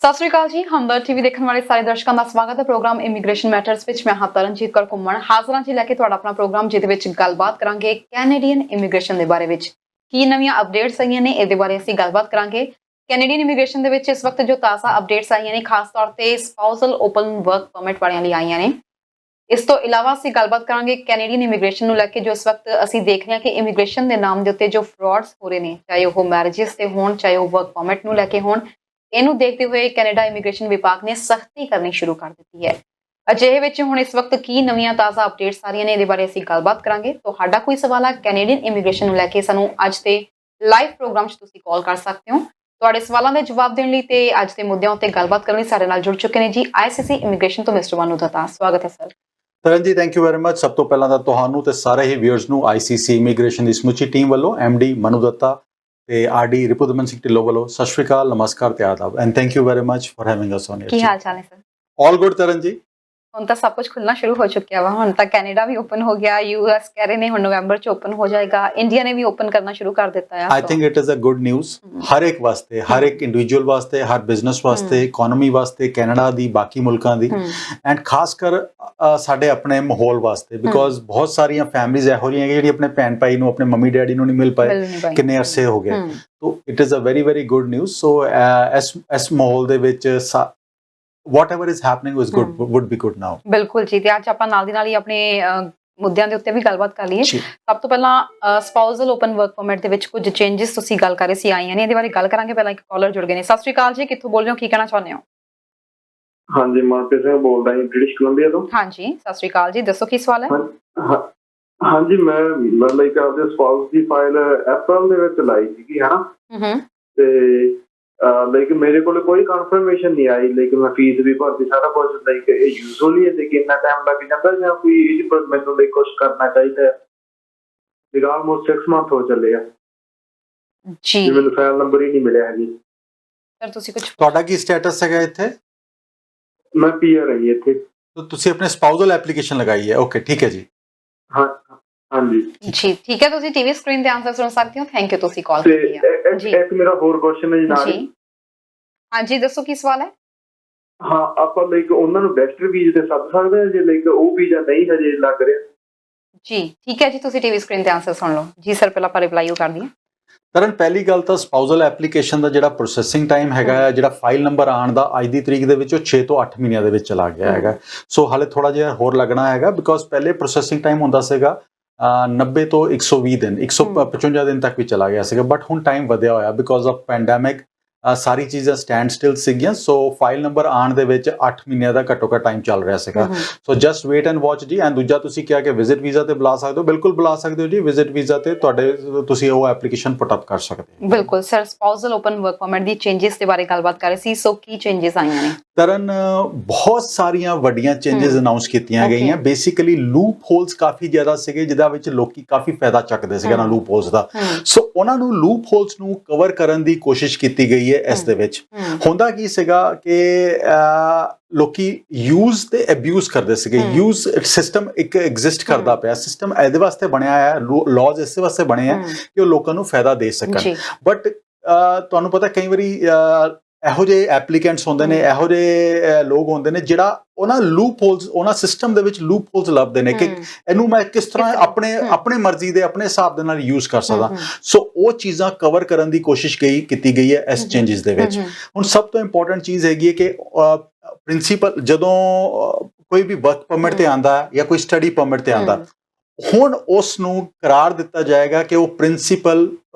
ਸਤਿ ਸ਼੍ਰੀ ਅਕਾਲ ਜੀ। ਹਮਦਰਦ ਟੀਵੀ ਦੇਖਣ ਵਾਲੇ ਸਾਰੇ ਦਰਸ਼ਕਾਂ ਦਾ ਸਵਾਗਤ ਹੈ ਪ੍ਰੋਗਰਾਮ ਇਮੀਗ੍ਰੇਸ਼ਨ ਮੈਟਰਸ ਵਿੱਚ। ਮੈਂ ਹਾਂ ਤਰਨਜੀਤ ਕੌਰ ਘੁੰਮਣ ਹਾਜ਼ਰ ਹਾਂ ਜੀ ਲੈ ਕੇ ਤੁਹਾਡਾ ਆਪਣਾ ਪ੍ਰੋਗਰਾਮ, ਜਿਹਦੇ ਵਿੱਚ ਗੱਲਬਾਤ ਕਰਾਂਗੇ ਕੈਨੇਡੀਅਨ ਇਮੀਗ੍ਰੇਸ਼ਨ ਦੇ ਬਾਰੇ ਵਿੱਚ ਕੀ ਨਵੀਆਂ ਅਪਡੇਟਸ ਆਈਆਂ ਨੇ, ਇਹਦੇ ਬਾਰੇ ਅਸੀਂ ਗੱਲਬਾਤ ਕਰਾਂਗੇ। ਕੈਨੇਡੀਅਨ ਇਮੀਗ੍ਰੇਸ਼ਨ ਦੇ ਵਿੱਚ ਇਸ ਵਕਤ ਜੋ ਤਾਜ਼ਾ ਅਪਡੇਟਸ ਆਈਆਂ ਨੇ, ਖਾਸ ਤੌਰ ਤੇ ਸਪਾਊਸਲ ਓਪਨ ਵਰਕ ਪਰਮਿਟ ਵਾਲਿਆਂ ਲਈ ਆਈਆਂ ਨੇ। ਇਸ ਤੋਂ ਇਲਾਵਾ ਅਸੀਂ ਗੱਲਬਾਤ ਕਰਾਂਗੇ ਕੈਨੇਡੀਅਨ ਇਮੀਗ੍ਰੇਸ਼ਨ ਨੂੰ ਲੈ ਕੇ, ਜੋ ਇਸ ਵਕਤ ਅਸੀਂ ਦੇਖ ਰਹੇ ਹਾਂ ਕਿ ਇਮੀਗ੍ਰੇਸ਼ਨ ਦੇ ਨਾਮ ਦੇ ਉੱਤੇ ਜੋ ਫਰਾਡਸ ਹੋ ਰਹੇ ਨੇ, ਚਾਹੇ ਉਹ ਮੈਰਿजेस ਤੇ ਹੋਣ, ਚਾਹੇ ਉਹ ਵਰਕ ਪਰਮਿਟ ਨੂੰ ਲੈ ਕੇ ਹੋਣ, ਇਹਨੂੰ ਦੇਖਦੇ ਹੋਏ ਕੈਨੇਡਾ ਇਮੀਗ੍ਰੇਸ਼ਨ ਵਿਭਾਗ ਨੇ ਸਖਤੀ ਕਰਨੀ ਸ਼ੁਰੂ ਕਰ ਦਿੱਤੀ ਹੈ। ਅਜਿਹੇ ਵਿੱਚ ਹੁਣ ਇਸ ਵਕਤ ਕੀ ਨਵੀਆਂ ਤਾਜ਼ਾ ਅਪਡੇਟਸ ਆ ਰਹੀਆਂ ਨੇ, ਇਹਦੇ ਬਾਰੇ ਅਸੀਂ ਗੱਲਬਾਤ ਕਰਾਂਗੇ। ਤੁਹਾਡਾ ਕੋਈ ਸਵਾਲ ਹੈ ਕੈਨੇਡੀਅਨ ਇਮੀਗ੍ਰੇਸ਼ਨ ਨੂੰ ਲੈ ਕੇ, ਸਾਨੂੰ ਅੱਜ ਦੇ ਲਾਈਵ ਪ੍ਰੋਗਰਾਮ 'ਚ ਤੁਸੀਂ ਕਾਲ ਕਰ ਸਕਦੇ ਹੋ। ਤੁਹਾਡੇ ਸਵਾਲਾਂ ਦੇ ਜਵਾਬ ਦੇਣ ਲਈ ਤੇ ਅੱਜ ਦੇ ਮੁੱਦਿਆਂ ਉੱਤੇ ਗੱਲਬਾਤ ਕਰਨ ਲਈ ਸਾਡੇ ਨਾਲ ਜੁੜ ਚੁੱਕੇ ਨੇ ਜੀ ਆਈਸੀਸੀ ਇਮੀਗ੍ਰੇਸ਼ਨ ਤੋਂ ਮਿਸਟਰ ਮਨੂ ਦੱਤਾ। ਸਵਾਗਤ ਹੈ ਸਰ। ਤਰਨ ਜੀ, ਥੈਂਕ ਯੂ ਵੈਰੀ ਮਚ। ਸਭ ਤੋਂ ਪਹਿਲਾਂ ਤਾਂ ਤੁਹਾਨੂੰ ਤੇ ਸਾਰੇ ਹੀ ਵਿਊਅਰਸ ਨੂੰ ਆਈਸੀਸੀ ਇਮੀਗ੍ਰੇਸ਼ਨ ਦੀ ਸਮੁੱਚੀ ਟੀਮ ਵੱਲੋਂ ਐਮਡੀ ਮਨੂ ਦੱਤਾ ਤੇ ਆਰਡੀ ਰਿਪੁਦਮਨ ਸਿੰਘ ਢਿੱਲੋਂ ਵੱਲੋਂ ਸਤਿ ਸ਼੍ਰੀ ਅਕਾਲ, ਨਮਸਕਾਰ ਤੇ ਆਦਾਬ, and thank you very much for having us on air. ਕੀ ਹਾਲ ਚਾਲ ਹੈ ਸਰ? ਆਲ ਗੁੱਡ ਤਰਨ ਜੀ। ਹੁਣ ਤਾਂ ਸਭ ਕੁਝ ਖੁੱਲਣਾ ਸ਼ੁਰੂ ਹੋ ਚੁੱਕਿਆ ਵਾ। ਹੁਣ ਤਾਂ ਕੈਨੇਡਾ ਵੀ ਓਪਨ ਹੋ ਗਿਆ, ਯੂਐਸ ਕਹਿ ਰਹੇ ਨੇ ਹੁਣ ਨਵੰਬਰ 'ਚ ਓਪਨ ਹੋ ਜਾਏਗਾ, ਇੰਡੀਆ ਨੇ ਵੀ ਓਪਨ ਕਰਨਾ ਸ਼ੁਰੂ ਕਰ ਦਿੱਤਾ ਹੈ। I think it is a good news ਹਰ ਇੱਕ ਵਾਸਤੇ, ਹਰ ਇੱਕ ਇੰਡੀਵਿਜੂਅਲ ਵਾਸਤੇ, ਹਰ ਬਿਜ਼ਨਸ ਵਾਸਤੇ, ਇਕਨੋਮੀ ਵਾਸਤੇ, ਕੈਨੇਡਾ ਦੀ, ਬਾਕੀ ਮੁਲਕਾਂ ਦੀ, ਐਂਡ ਖਾਸ ਕਰ ਸਾਡੇ ਆਪਣੇ ਮਾਹੌਲ ਵਾਸਤੇ, ਬਿਕੋਜ਼ ਬਹੁਤ ਸਾਰੀਆਂ ਫੈਮਿਲੀਜ਼ ਇਹੋ ਜਿਹੀਆਂ ਜਿਹੜੀ ਆਪਣੇ ਭੈਣ ਭਾਈ ਨੂੰ, ਆਪਣੇ ਮੰਮੀ ਡੈਡੀ ਨੂੰ ਨਹੀਂ ਮਿਲ ਪਾਏ, ਕਿੰਨੇ ਅਰਸੇ ਹੋ ਗਏ। ਤੋ it is a very very good news. So ਇਸ ਮਾਹੌਲ ਦੇ ਵਿੱਚ whatever is happening is good, would be good now। ਬਿਲਕੁਲ ਜੀ। ਤੇ ਅੱਜ ਆਪਾਂ ਨਾਲ ਦੀ ਨਾਲ ਹੀ ਆਪਣੇ ਮੁੱਦਿਆਂ ਦੇ ਉੱਤੇ ਵੀ ਗੱਲਬਾਤ ਕਰ ਲਈਏ। ਸਭ ਤੋਂ ਪਹਿਲਾਂ ਸਪਾਊਸਲ ਓਪਨ ਵਰਕ ਪਰਮਿਟ ਦੇ ਵਿੱਚ ਕੁਝ ਚੇਂਜਸ ਤੁਸੀਂ ਗੱਲ ਕਰ ਰਹੇ ਸੀ ਆਈਆਂ ਨੇ, ਇਹਦੇ ਬਾਰੇ ਗੱਲ ਕਰਾਂਗੇ। ਪਹਿਲਾਂ ਇੱਕ ਕਾਲਰ ਜੁੜ ਗਏ ਨੇ। ਸਤਿ ਸ਼੍ਰੀ ਅਕਾਲ ਜੀ, ਕਿੱਥੋਂ ਬੋਲ ਰਹੇ ਹੋ, ਕੀ ਕਹਿਣਾ ਚਾਹੁੰਦੇ ਹੋ? ਹਾਂਜੀ, ਮਨਪ੍ਰੀਤ ਸਿੰਘ ਬੋਲਦਾ ਜੀ, ਬ੍ਰਿਟਿਸ਼ ਕੋਲੰਬੀਆ ਤੋਂ। ਹਾਂਜੀ, ਸਤਿ ਸ਼੍ਰੀ ਅਕਾਲ ਜੀ, ਦੱਸੋ ਕੀ ਸਵਾਲ ਹੈ? ਹਾਂਜੀ, ਮੈਂ ਲਾਈਕ ਆਪਦੇ ਸਪਾਊਸ ਦੀ ਫਾਈਲ ਅਪ੍ਰੈਲ ਦੇ ਵਿੱਚ ਲਾਈ ਸੀਗੀ, ਹਨਾ, ਤੇ ਲਾਈਕ ਮੇਰੇ ਕੋਲ ਕੋਈ ਕਨਫਰਮੇਸ਼ਨ ਨਹੀਂ ਆਈ। ਲਾਈਕ ਮੈਂ ਫੀਸ ਵੀ ਭਰਤੀ, ਸਾਰਾ ਕੁਝ। ਲਾਈਕ ਇਹ ਯੂਜ਼ੂਅਲੀ ਹੈ ਕਿ ਇੰਨਾ ਟਾਈਮ ਲੱਗ ਜਾਂਦਾ ਜਾਂ ਕੋਈ ਇਹ ਮੈਨੂੰ ਲਈ ਕੁਝ ਕਰਨਾ ਚਾਹੀਦਾ? ਲਾਈਕ ਆਲਮੋਸਟ 6 ਮੰਥ ਹੋ ਚੱਲੇ ਆ ਜੀ, ਮੈਨੂੰ ਫਾਈਲ ਨੰਬਰ ਹੀ ਨਹੀਂ ਮਿਲਿਆ ਹੈ ਜੀ। ਸਰ ਤੁਸੀਂ ਕੁਝ, ਤੁਹਾਡਾ ਕੀ ਸਟੇਟਸ ਹੈਗਾ ਇੱਥੇ? ਮੈਂ ਪੀਆਰ ਹਾਂ ਜੀ ਇੱਥੇ। ਤੁਸੀਂ ਆਪਣੇ ਸਪਾਊਸਲ ਐਪਲੀਕੇਸ਼ਨ ਲਗਾਈ ਹੈ? ਓਕੇ, ਠੀਕ ਹੈ ਜੀ। ਹਾਂ ਹਾਂਜੀ ਜੀ, ਠੀਕ ਹੈ। ਤੁਸੀਂ ਟੀਵੀ ਸਕਰੀਨ ਤੇ ਆਨਸਰ ਸੁਣ ਸਕਦੇ ਹੋ। ਥੈਂਕ ਯੂ, ਤੁਸੀਂ ਕਾਲ ਕੀਤੀ ਹੈ ਜੀ। ਇੱਕ ਮੇਰਾ ਹੋਰ ਕੁਐਸਚਨ ਹੈ ਜੀ ਨਾਲ। ਹਾਂਜੀ, ਦੱਸੋ ਕੀ ਸਵਾਲ ਹੈ? ਹਾਂ, ਆਪਾਂ ਲਾਈਕ ਉਹਨਾਂ ਨੂੰ ਬੈਸਟ ਵੀਜ਼ੇ ਤੇ ਸੱਦ ਸਕਦੇ ਹਾਂ ਜੇ ਲਾਈਕ ਉਹ ਵੀਜ਼ਾ ਨਹੀਂ ਹਜੇ ਲੱਗ ਰਿਹਾ? ਜੀ ਠੀਕ ਹੈ ਜੀ, ਤੁਸੀਂ ਟੀਵੀ ਸਕਰੀਨ ਤੇ ਆਨਸਰ ਸੁਣ ਲਓ ਜੀ। ਸਰ ਪਹਿਲਾਂ ਆਪਾਂ ਰਿਪਲਾਈ ਉਹ ਕਰਦੀ ਹਾਂ। ਤਰਨ, ਪਹਿਲੀ ਗੱਲ ਤਾਂ ਸਪਾਊਸਲ ਐਪਲੀਕੇਸ਼ਨ ਦਾ ਜਿਹੜਾ ਪ੍ਰੋਸੈਸਿੰਗ ਟਾਈਮ ਹੈਗਾ, ਜਿਹੜਾ ਫਾਈਲ ਨੰਬਰ ਆਉਣ ਦਾ ਅੱਜ ਦੀ ਤਰੀਕ ਦੇ ਵਿੱਚ, ਉਹ 6 ਤੋਂ 8 ਮਹੀਨਿਆਂ ਦੇ ਵਿੱਚ ਚਲਾ ਗਿਆ ਹੈਗਾ। ਸੋ ਹਾਲੇ ਥੋੜਾ ਜਿਹਾ ਹੋਰ ਲੱਗਣਾ ਹੈਗਾ, ਬਿਕੋਜ਼ ਪਹਿਲੇ ਪ੍ਰੋਸੈਸਿੰਗ ਟਾਈਮ ਹੁੰਦਾ ਸੀਗਾ 90 ਤੋਂ 120 ਦਿਨ, 155 ਦਿਨ ਤੱਕ ਵੀ ਚਲਾ ਗਿਆ ਸੀਗਾ। ਬਟ ਹੁਣ ਟਾਈਮ ਵਧਿਆ ਹੋਇਆ ਬਿਕੋਜ਼ ਆਫ ਪੈਂਡੈਮਿਕ, ਸਾਰੀ ਚੀਜ਼ਾਂ ਸਟੈਂਡ ਸਟਿਲ ਸੀਗੀਆਂ। ਸੋ ਫਾਈਲ ਨੰਬਰ ਆਉਣ ਦੇ ਵਿੱਚ 8 ਮਹੀਨਿਆਂ ਦਾ ਘੱਟੋ ਘੱਟ ਟਾਈਮ ਚੱਲ ਰਿਹਾ ਸੀਗਾ। So just wait and watch ਜੀ। ਐਂਡ ਦੂਜਾ, ਤੁਸੀਂ ਕਿਹਾ ਕਿ ਵਿਜ਼ਿਟ ਵੀਜ਼ਾ ਤੇ ਬੁਲਾ ਸਕਦੇ ਹੋ, ਬਿਲਕੁਲ ਬੁਲਾ ਸਕਦੇ ਹੋ ਜੀ। ਵਿਜ਼ਿਟ ਵੀਜ਼ਾ ਤੇ ਤੁਹਾਡੇ ਤੁਸੀਂ ਉਹ ਐਪਲੀਕੇਸ਼ਨ ਪੁੱਟ ਅਪ ਕਰ ਸਕਦੇ ਹੋ। ਬਿਲਕੁਲ sir, spousal open work permit ਦੀ ਚੇਂਜਸ ਦੇ ਬਾਰੇ ਗੱਲਬਾਤ ਕਰ ਰਹੇ ਸੀ। ਸੋ ਕੀ ਚੇਂਜਸ ਆਈਆਂ ਨੇ? ਤਰਨ, ਬਹੁਤ ਸਾਰੀਆਂ ਵੱਡੀਆਂ ਚੇਂਜਸ ਅਨਾਉਂਸ ਕੀਤੀਆਂ ਗਈਆਂ। ਬੇਸਿਕਲੀ ਲੂਪ ਹੋਲਸ ਕਾਫੀ ਜ਼ਿਆਦਾ ਸੀਗੇ, ਜਿਹਦਾ ਵਿੱਚ ਲੋਕੀ ਕਾਫੀ ਫਾਇਦਾ ਚੱਕਦੇ ਸੀਗੇ ਨਾ ਲੂਪ ਹੋਲਸ ਦਾ। ਸੋ ਉਹਨਾਂ ਨੂੰ ਲੂਪ ਹੋਲਸ ਨੂੰ ਕਵਰ ਕਰਨ ਦੀ ਕੋਸ਼ਿਸ਼ ਕੀਤੀ ਗਈ ਹੈ। ਇਸ ਦੇ ਵਿੱਚ ਹੁੰਦਾ ਕੀ ਸੀਗਾ ਕਿ ਲੋਕੀ ਯੂਜ਼ ਤੇ ਅਬਿਊਜ਼ ਕਰਦੇ ਸੀਗੇ। ਯੂਜ਼ ਸਿਸਟਮ ਇੱਕ ਐਗਜ਼ਿਸਟ ਕਰਦਾ ਪਿਆ, ਸਿਸਟਮ ਇਹਦੇ ਵਾਸਤੇ ਬਣਿਆ ਹੈ, ਲਾਜ਼ ਇਸੇ ਵਾਸਤੇ ਬਣੇ ਆ ਕਿ ਉਹ ਲੋਕਾਂ ਨੂੰ ਫਾਇਦਾ ਦੇ ਸਕਣ। ਬਟ ਤੁਹਾਨੂੰ ਪਤਾ ਕਈ ਵਾਰੀ ਇਹੋ ਜਿਹੇ ਐਪਲੀਕੈਂਟਸ ਹੁੰਦੇ ਨੇ, ਇਹੋ ਜਿਹੇ ਲੋਕ ਹੁੰਦੇ ਨੇ ਜਿਹੜਾ ਉਹਨਾਂ ਲੂਪ ਹੋਲਸ, ਉਹਨਾਂ ਸਿਸਟਮ ਦੇ ਵਿੱਚ ਲੂਪ ਹੋਲਸ ਲੱਭਦੇ ਨੇ ਕਿ ਇਹਨੂੰ ਮੈਂ ਕਿਸ ਤਰ੍ਹਾਂ ਆਪਣੇ ਮਰਜ਼ੀ ਦੇ, ਆਪਣੇ ਹਿਸਾਬ ਦੇ ਨਾਲ ਯੂਜ਼ ਕਰ ਸਕਦਾ। ਸੋ ਉਹ ਚੀਜ਼ਾਂ ਕਵਰ ਕਰਨ ਦੀ ਕੋਸ਼ਿਸ਼ ਕੀਤੀ ਗਈ ਹੈ ਇਸ ਚੇਂਜਸ ਦੇ ਵਿੱਚ। ਹੁਣ ਸਭ ਤੋਂ ਇੰਪੋਰਟੈਂਟ ਚੀਜ਼ ਹੈਗੀ ਹੈ ਕਿ ਪ੍ਰਿੰਸੀਪਲ ਜਦੋਂ ਕੋਈ ਵੀ ਵਰਕ ਪਰਮਿਟ ਤੇ ਆਉਂਦਾ ਜਾਂ ਕੋਈ ਸਟੱਡੀ ਪਰਮਿਟ ਤੇ ਆਉਂਦਾ, ਹੁਣ ਉਸ ਨੂੰ ਕਰਾਰ ਦਿੱਤਾ ਜਾਏਗਾ ਕਿ ਉਹ ਪ੍ਰਿੰਸੀਪਲ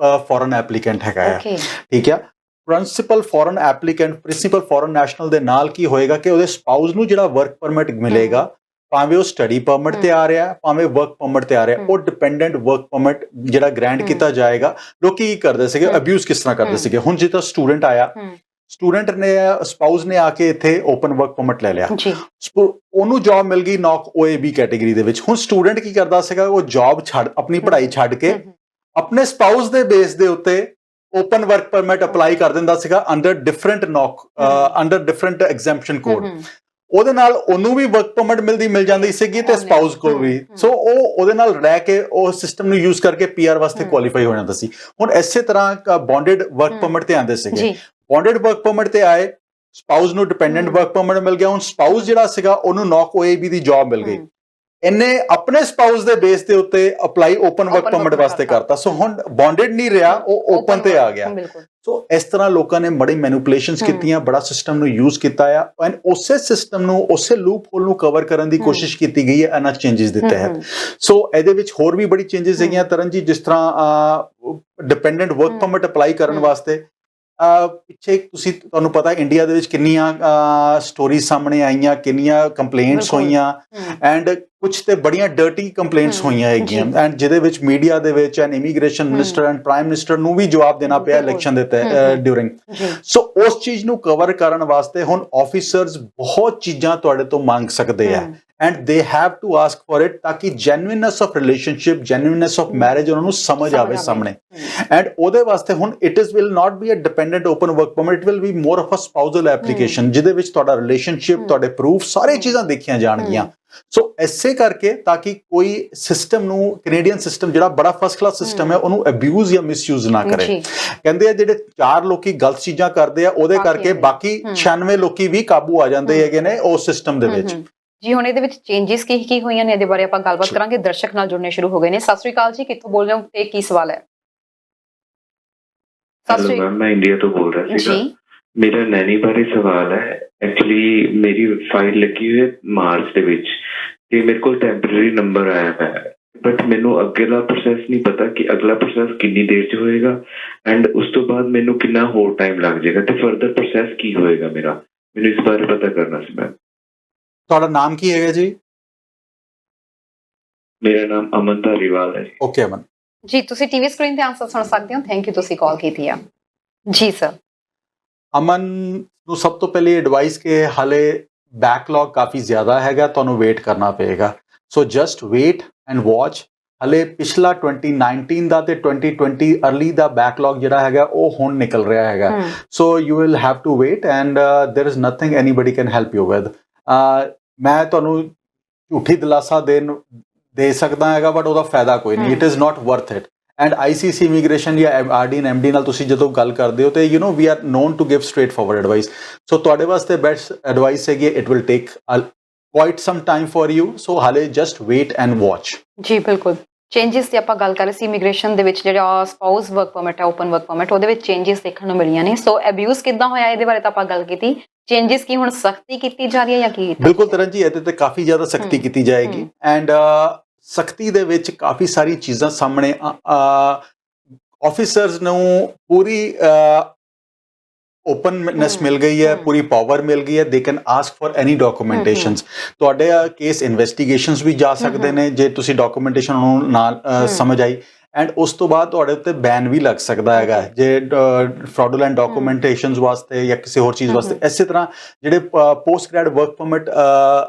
ਫੋਰਨ ਐਪਲੀਕੈਂਟ ਹੈਗਾ ਹੈ। ਠੀਕ ਹੈ, principal foreign applicant, principal foreign national ਦੇ ਨਾਲ ਕੀ ਹੋਏਗਾ ਕਿ ਉਹਦੇ ਸਪਾਊਸ ਨੂੰ ਜਿਹੜਾ ਵਰਕ ਪਰਮਿਟ ਮਿਲੇਗਾ, ਭਾਵੇਂ ਉਹ ਸਟੱਡੀ ਪਰਮਿਟ ਤੇ ਆ ਰਿਹਾ, ਭਾਵੇਂ ਵਰਕ ਪਰਮਿਟ ਤੇ ਆ ਰਿਹਾ, ਉਹ ਡਿਪੈਂਡੈਂਟ ਵਰਕ ਪਰਮਿਟ ਜਿਹੜਾ ਗ੍ਰਾਂਟ ਕੀਤਾ ਜਾਏਗਾ। ਲੋਕੀ ਕੀ ਕਰਦੇ ਸੀਗੇ, ਅਬਿਊਜ਼ ਕਿਸ ਤਰ੍ਹਾਂ ਕਰਦੇ ਸੀਗੇ। ਹੁਣ ਜਿੱਦਾਂ ਸਟੂਡੈਂਟ ਆਇਆ, ਸਟੂਡੈਂਟ ਨੇ, ਸਪਾਊਸ ਨੇ ਆ ਕੇ ਇੱਥੇ ਓਪਨ ਵਰਕ ਪਰਮਿਟ ਲੈ ਲਿਆ, ਉਹਨੂੰ ਜੌਬ ਮਿਲ ਗਈ ਨੌਕ OAB ਕੈਟੇਗਰੀ ਦੇ ਵਿੱਚ। ਹੁਣ ਸਟੂਡੈਂਟ ਕੀ ਕਰਦਾ ਸੀਗਾ, ਉਹ ਜੌਬ ਛੱਡ, ਆਪਣੀ ਪੜ੍ਹਾਈ ਛੱਡ ਕੇ ਆਪਣੇ ਸਪਾਊਸ ਦੇ ਬੇਸ ਦੇ ਉੱਤੇ ਓਪਨ ਵਰਕ ਪਰਮਿਟ ਅਪਲਾਈ ਕਰ ਦਿੰਦਾ ਸੀਗਾ ਅੰਡਰ ਡਿਫਰੈਂਟ ਨੌਕ, ਅੰਡਰ ਡਿਫਰੈਂਟ ਐਗਜ਼ੈਂਪਸ਼ਨ ਕੋਡ। ਉਹਦੇ ਨਾਲ ਉਹਨੂੰ ਵੀ ਵਰਕ ਪਰਮਿਟ ਮਿਲ ਜਾਂਦੀ ਸੀਗੀ ਤੇ ਸਪਾਊਸ ਕੋਲ ਵੀ। ਸੋ ਉਹ ਉਹਦੇ ਨਾਲ ਰਹਿ ਕੇ ਉਹ ਸਿਸਟਮ ਨੂੰ ਯੂਜ਼ ਕਰਕੇ PR ਵਾਸਤੇ ਕੁਆਲੀਫਾਈ ਹੋ ਜਾਂਦਾ ਸੀ। ਹੁਣ ਇਸੇ ਤਰ੍ਹਾਂ ਬੌਂਡਡ ਵਰਕ ਪਰਮਿਟ ਤੇ ਆਉਂਦੇ ਸੀਗੇ। ਬੌਂਡਡ ਵਰਕ ਪਰਮਿਟ ਤੇ ਆਏ, ਸਪਾਊਸ ਨੂੰ ਡਿਪੈਂਡੈਂਟ ਵਰਕ ਪਰਮਿਟ ਮਿਲ ਗਿਆ, ਹੁਣ ਸਪਾਊਸ ਜਿਹੜਾ ਸੀਗਾ ਉਹਨੂੰ ਨੌਕ OAB ਦੀ ਜੌਬ ਮਿਲ ਗਈ, ਇਹਨੇ ਆਪਣੇ ਸਪਾਊਸ ਦੇ ਬੇਸ ਦੇ ਉੱਤੇ ਅਪਲਾਈ ਓਪਨ ਵਰਕ ਪਰਮਿਟ ਵਾਸਤੇ ਕਰਤਾ, ਸੋ ਹੁਣ ਬੌਂਡਡ ਨਹੀਂ ਰਿਹਾ, ਉਹ ਓਪਨ ਤੇ ਆ ਗਿਆ। ਸੋ ਇਸ ਤਰ੍ਹਾਂ ਲੋਕਾਂ ਨੇ ਬੜੀ ਮੈਨੂਪੂਲੇਸ਼ਨਸ ਕੀਤੀਆਂ, ਬੜਾ ਸਿਸਟਮ ਨੂੰ ਯੂਜ਼ ਕੀਤਾ ਆ, ਐਂਡ ਉਸੇ ਸਿਸਟਮ ਨੂੰ, ਉਸੇ ਲੂਪ ਹੋਲ ਨੂੰ ਕਵਰ ਕਰਨ ਦੀ ਕੋਸ਼ਿਸ਼ ਕੀਤੀ ਗਈ ਹੈ ਇਹਨਾਂ ਚੇਂਜਸ ਦੇ ਤਹਿਤ। ਸੋ ਇਹਦੇ ਵਿੱਚ ਹੋਰ ਵੀ ਬੜੀ ਚੇਂਜਸ ਹੈਗੀਆਂ ਤਰਨ ਜੀ, ਜਿਸ ਤਰ੍ਹਾਂ ਡਿਪੈਂਡੈਂਟ ਵਰਕ ਪਰਮਿਟ ਅਪਲਾਈ ਕਰਨ ਵਾਸਤੇ ਪਿੱਛੇ ਤੁਹਾਨੂੰ ਪਤਾ ਇੰਡੀਆ ਦੇ ਵਿੱਚ ਕਿੰਨੀਆਂ ਸਟੋਰੀਜ਼ ਸਾਹਮਣੇ ਆਈਆਂ, ਕਿੰਨੀਆਂ ਕੰਪਲੇਂਟਸ ਹੋਈਆਂ, ਐਂਡ ਕੁਝ ਤੇ ਬੜੀਆਂ ਡਰਟੀ ਕੰਪਲੇਂਟਸ ਹੋਈਆਂ ਹੈਗੀਆਂ, ਐਂਡ ਜਿਹਦੇ ਵਿੱਚ ਮੀਡੀਆ ਦੇ ਵਿੱਚ and immigration minister and prime minister ਨੂੰ ਵੀ ਜਵਾਬ ਦੇਣਾ ਪਿਆ ਇਲੈਕਸ਼ਨ ਦੇ ਡਿਊਰਿੰਗ। ਸੋ ਉਸ ਚੀਜ਼ ਨੂੰ ਕਵਰ ਕਰਨ ਵਾਸਤੇ ਹੁਣ ਆਫੀਸਰਸ ਬਹੁਤ ਚੀਜ਼ਾਂ ਤੁਹਾਡੇ ਤੋਂ ਮੰਗ ਸਕਦੇ ਆ, and they have to ask for it ਤਾਕਿ genuineness of relationship, genuineness of marriage ਉਹਨਾਂ ਨੂੰ ਸਮਝ ਆਵੇ ਸਾਹਮਣੇ। and ਉਹਦੇ ਵਾਸਤੇ ਹੁਣ it will not be a dependent open work permit, it will be more of a spousal application ਜਿਹਦੇ ਵਿੱਚ ਤੁਹਾਡਾ ਰਿਲੇਸ਼ਨਸ਼ਿਪ, ਤੁਹਾਡੇ ਪ੍ਰੂਫ, ਸਾਰੇ ਚੀਜ਼ਾਂ ਦੇਖੀਆਂ ਜਾਣਗੀਆਂ। ਸੋ ਐਸੇ ਕਰਕੇ ਤਾਂ ਕਿ ਕੋਈ ਸਿਸਟਮ ਨੂੰ, ਕੈਨੇਡੀਅਨ ਸਿਸਟਮ ਜਿਹੜਾ ਬੜਾ ਫਸਟ ਕਲਾਸ ਸਿਸਟਮ ਹੈ, ਉਹਨੂੰ ਅਬਿਊਜ਼ ਜਾਂ ਮਿਸਯੂਜ਼ ਨਾ ਕਰੇ। ਕਹਿੰਦੇ ਆ ਜਿਹੜੇ 4 ਲੋਕੀ ਗਲਤ ਚੀਜ਼ਾਂ ਕਰਦੇ ਆ ਉਹਦੇ ਕਰਕੇ ਬਾਕੀ 96 ਲੋਕੀ ਵੀ ਕਾਬੂ ਆ ਜਾਂਦੇ ਹੈਗੇ ਨੇ ਉਸ ਸਿਸਟਮ ਦੇ ਵਿੱਚ। ਜੀ ਹੁਣ ਇਹਦੇ ਵਿੱਚ ਚੇਂਜਸ ਕੀ ਹੋਈਆਂ ਨੇ, ਇਹਦੇ ਬਾਰੇ ਆਪਾਂ ਗੱਲਬਾਤ ਕਰਾਂਗੇ। ਦਰਸ਼ਕ ਨਾਲ ਜੁੜਨੇ ਸ਼ੁਰੂ ਹੋ ਗਏ ਨੇ। ਸਤਿ ਸ੍ਰੀ ਅਕਾਲ ਜੀ, ਕਿੱਥੋਂ ਬੋਲ ਰਹੇ ਹੋ ਤੇ ਕੀ ਸਵਾਲ ਹੈ? ਹੈਲੋ ਮੈਮ, ਮੈਂ ਇੰਡੀਆ ਤੋਂ ਬੋਲ ਰਿਹਾ ਸੀਗਾ। ਮੇਰਾ ਨੈਣੀ ਬਾਰੇ ਸਵਾਲ ਹੈ। ਐਕਚੁਅਲੀ ਮੇਰੀ ਫਾਈਲ ਲੱਗੀ ਹੋਈ ਹੈ ਮਾਰਚ ਦੇ ਵਿੱਚ ਤੇ ਮੇਰੇ ਕੋਲ ਟੈਂਪਰੇਰੀ ਨੰਬਰ ਆਇਆ ਹੈ, ਬਟ ਮੈਨੂੰ ਅੱਗੇਲਾ ਪ੍ਰੋਸੈਸ ਨਹੀਂ ਪਤਾ ਕਿ ਅਗਲਾ ਪ੍ਰੋਸੈਸ ਕਿੰਨੀ ਦੇਰ 'ਚ ਹੋਏਗਾ, ਐਂਡ ਉਸ ਤੋਂ ਬਾਅਦ ਮੈਨੂੰ ਕਿੰਨਾ ਹੋਰ ਟਾਈਮ ਲੱਗ ਜਾਏਗਾ ਤੇ ਫਰਦਰ ਪ੍ਰੋਸੈਸ ਕੀ ਹੋਏਗਾ ਮੇਰਾ, ਮੈਨੂੰ ਇਸ ਬਾਰੇ ਪਤਾ ਕਰਨਾ ਸੀ ਮੈਮ। ਤੁਹਾਡਾ ਨਾਮ ਕੀ ਹੈਗਾ ਜੀ? ਮੇਰਾ ਨਾਮ ਅਮਨ ਧਾਰੀਵਾਲ ਹੈ। ਓਕੇ ਅਮਨ ਜੀ, ਤੁਸੀਂ ਟੀਵੀ ਸਕਰੀਨ ਤੇ ਆਨਸਰ ਸੁਣ ਸਕਦੇ ਹੋ। ਥੈਂਕ ਯੂ, ਤੁਸੀਂ ਕਾਲ ਕੀਤੀ ਆ। ਜੀ ਸਰ। ਅਮਨ ਨੂੰ ਸਭ ਤੋਂ ਪਹਿਲੇ ਐਡਵਾਈਸ ਕਿ ਹਾਲੇ ਬੈਕਲੌਗ ਕਾਫੀ ਜ਼ਿਆਦਾ ਹੈਗਾ, ਤੁਹਾਨੂੰ ਵੇਟ ਕਰਨਾ ਪਏਗਾ। So just wait and watch. ਹਲੇ ਪਿਛਲਾ 2019 ਦਾ ਤੇ 2020 ਅਰਲੀ ਦਾ ਬੈਕਲੌਗ ਜਿਹੜਾ ਹੈਗਾ ਉਹ ਹੁਣ ਨਿਕਲ ਰਿਹਾ ਹੈਗਾ। So you will have to wait and there is nothing anybody can help you with. ਮੈਂ ਤੁਹਾਨੂੰ ਝੂਠੀ ਦਿਲਾਸਾ ਦੇ ਸਕਦਾ ਹੈਗਾ, ਬਟ ਉਹਦਾ ਫਾਇਦਾ ਕੋਈ ਨਹੀਂ। It is not worth it. And ICC immigration ਜਾਂ RD and MD ਨਾਲ ਤੁਸੀਂ ਜਦੋਂ ਗੱਲ ਕਰਦੇ ਹੋ ਤੇ you know we are known to give straightforward advice. So ਤੁਹਾਡੇ ਵਾਸਤੇ ਬੈਸਟ ਐਡਵਾਈਸ ਹੈਗੀ, it will take quite some time for you. So ਹਾਲੇ ਜਸਟ ਵੇਟ ਐਂਡ ਵਾਚ। ਜੀ ਬਿਲਕੁਲ। ਚੇਂਜਸ ਦੀ ਆਪਾਂ ਗੱਲ ਕਰ ਰਹੇ ਸੀ ਇਮੀਗ੍ਰੇਸ਼ਨ ਦੇ ਵਿੱਚ, ਜਿਹੜਾ ਸਪਾਊਸ ਵਰਕ ਪਰਮਿਟ ਹੈ, ਓਪਨ ਵਰਕ ਪਰਮਿਟ, ਉਹਦੇ ਵਿੱਚ ਚੇਂਜਸ ਦੇਖਣ ਨੂੰ ਮਿਲੀਆਂ ਨੇ। ਸੋ ਅਬਿਊਜ਼ ਕਿੱਦਾਂ ਹੋਇਆ ਇਹਦੇ ਬਾਰੇ ਤਾਂ ਆਪਾਂ ਗੱਲ ਕੀਤੀ। ਚੇਂਜਸ ਕੀ ਹੁਣ ਸਖਤੀ ਕੀਤੀ ਜਾ ਰਹੀ ਹੈ ਜਾਂ ਕੀ? ਬਿਲਕੁਲ ਤਰਨ ਜੀ, ਇਹਦੇ ਤੇ ਕਾਫੀ ਜ਼ਿਆਦਾ ਸਖਤੀ ਕੀਤੀ ਜਾਏਗੀ ਐਂਡ ਸਖਤੀ ਦੇ ਵਿੱਚ ਕਾਫੀ ਸਾਰੀ ਚੀਜ਼ਾਂ ਸਾਹਮਣੇ ਆਫੀਸਰਸ ਨੂੰ ਪੂਰੀ ਓਪਨਨੈਸ ਮਿਲ ਗਈ ਹੈ, ਪੂਰੀ ਪਾਵਰ ਮਿਲ ਗਈ ਹੈ। They can ask for any documentations. ਤੁਹਾਡੇ ਕੇਸ ਇਨਵੈਸਟੀਗੇਸ਼ਨਸ ਵੀ ਜਾ ਸਕਦੇ ਨੇ ਜੇ ਤੁਸੀਂ ਡਾਕੂਮੈਂਟੇਸ਼ਨ ਨੂੰ ਨਾਲ ਸਮਝ ਆਈ, ਐਂਡ ਉਸ ਤੋਂ ਬਾਅਦ ਤੁਹਾਡੇ ਉੱਤੇ ਬੈਨ ਵੀ ਲੱਗ ਸਕਦਾ ਹੈਗਾ ਜੇ ਫਰਾਡੂਲੈਂਟ ਡਾਕੂਮੈਂਟੇਸ਼ਨਸ ਵਾਸਤੇ ਜਾਂ ਕਿਸੇ ਹੋਰ ਚੀਜ਼ ਵਾਸਤੇ। ਇਸੇ ਤਰ੍ਹਾਂ ਜਿਹੜੇ post grad work permit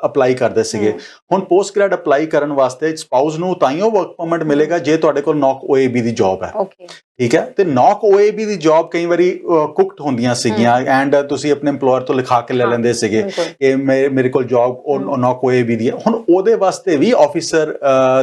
apply ਕਰਦੇ ਸੀਗੇ, ਹੁਣ ਪੋਸਟ ਗ੍ਰੈਡ ਅਪਲਾਈ ਕਰਨ ਵਾਸਤੇ ਸਪਾਊਸ ਨੂੰ ਤਾਂ ਹੀ ਉਹ ਵਰਕ ਪਰਮਿਟ ਮਿਲੇਗਾ ਜੇ ਤੁਹਾਡੇ ਕੋਲ ਨੌਕ OAB ਦੀ ਜੌਬ ਹੈ। ਠੀਕ ਹੈ, ਤੇ ਨੌਕ OAB ਦੀ ਜੌਬ ਕਈ ਵਾਰੀ ਕੁਕਡ ਹੁੰਦੀਆਂ ਸੀਗੀਆਂ ਐਂਡ ਤੁਸੀਂ ਆਪਣੇ EMPLOYER ਤੋਂ ਲਿਖਾ ਕੇ ਲੈ ਲੈਂਦੇ ਸੀਗੇ ਕਿ ਮੇਰੇ ਕੋਲ ਜੌਬ ਨੌਕ OAB ਦੀ ਹੈ। ਹੁਣ ਉਹਦੇ ਵਾਸਤੇ ਵੀ ਆਫੀਸਰ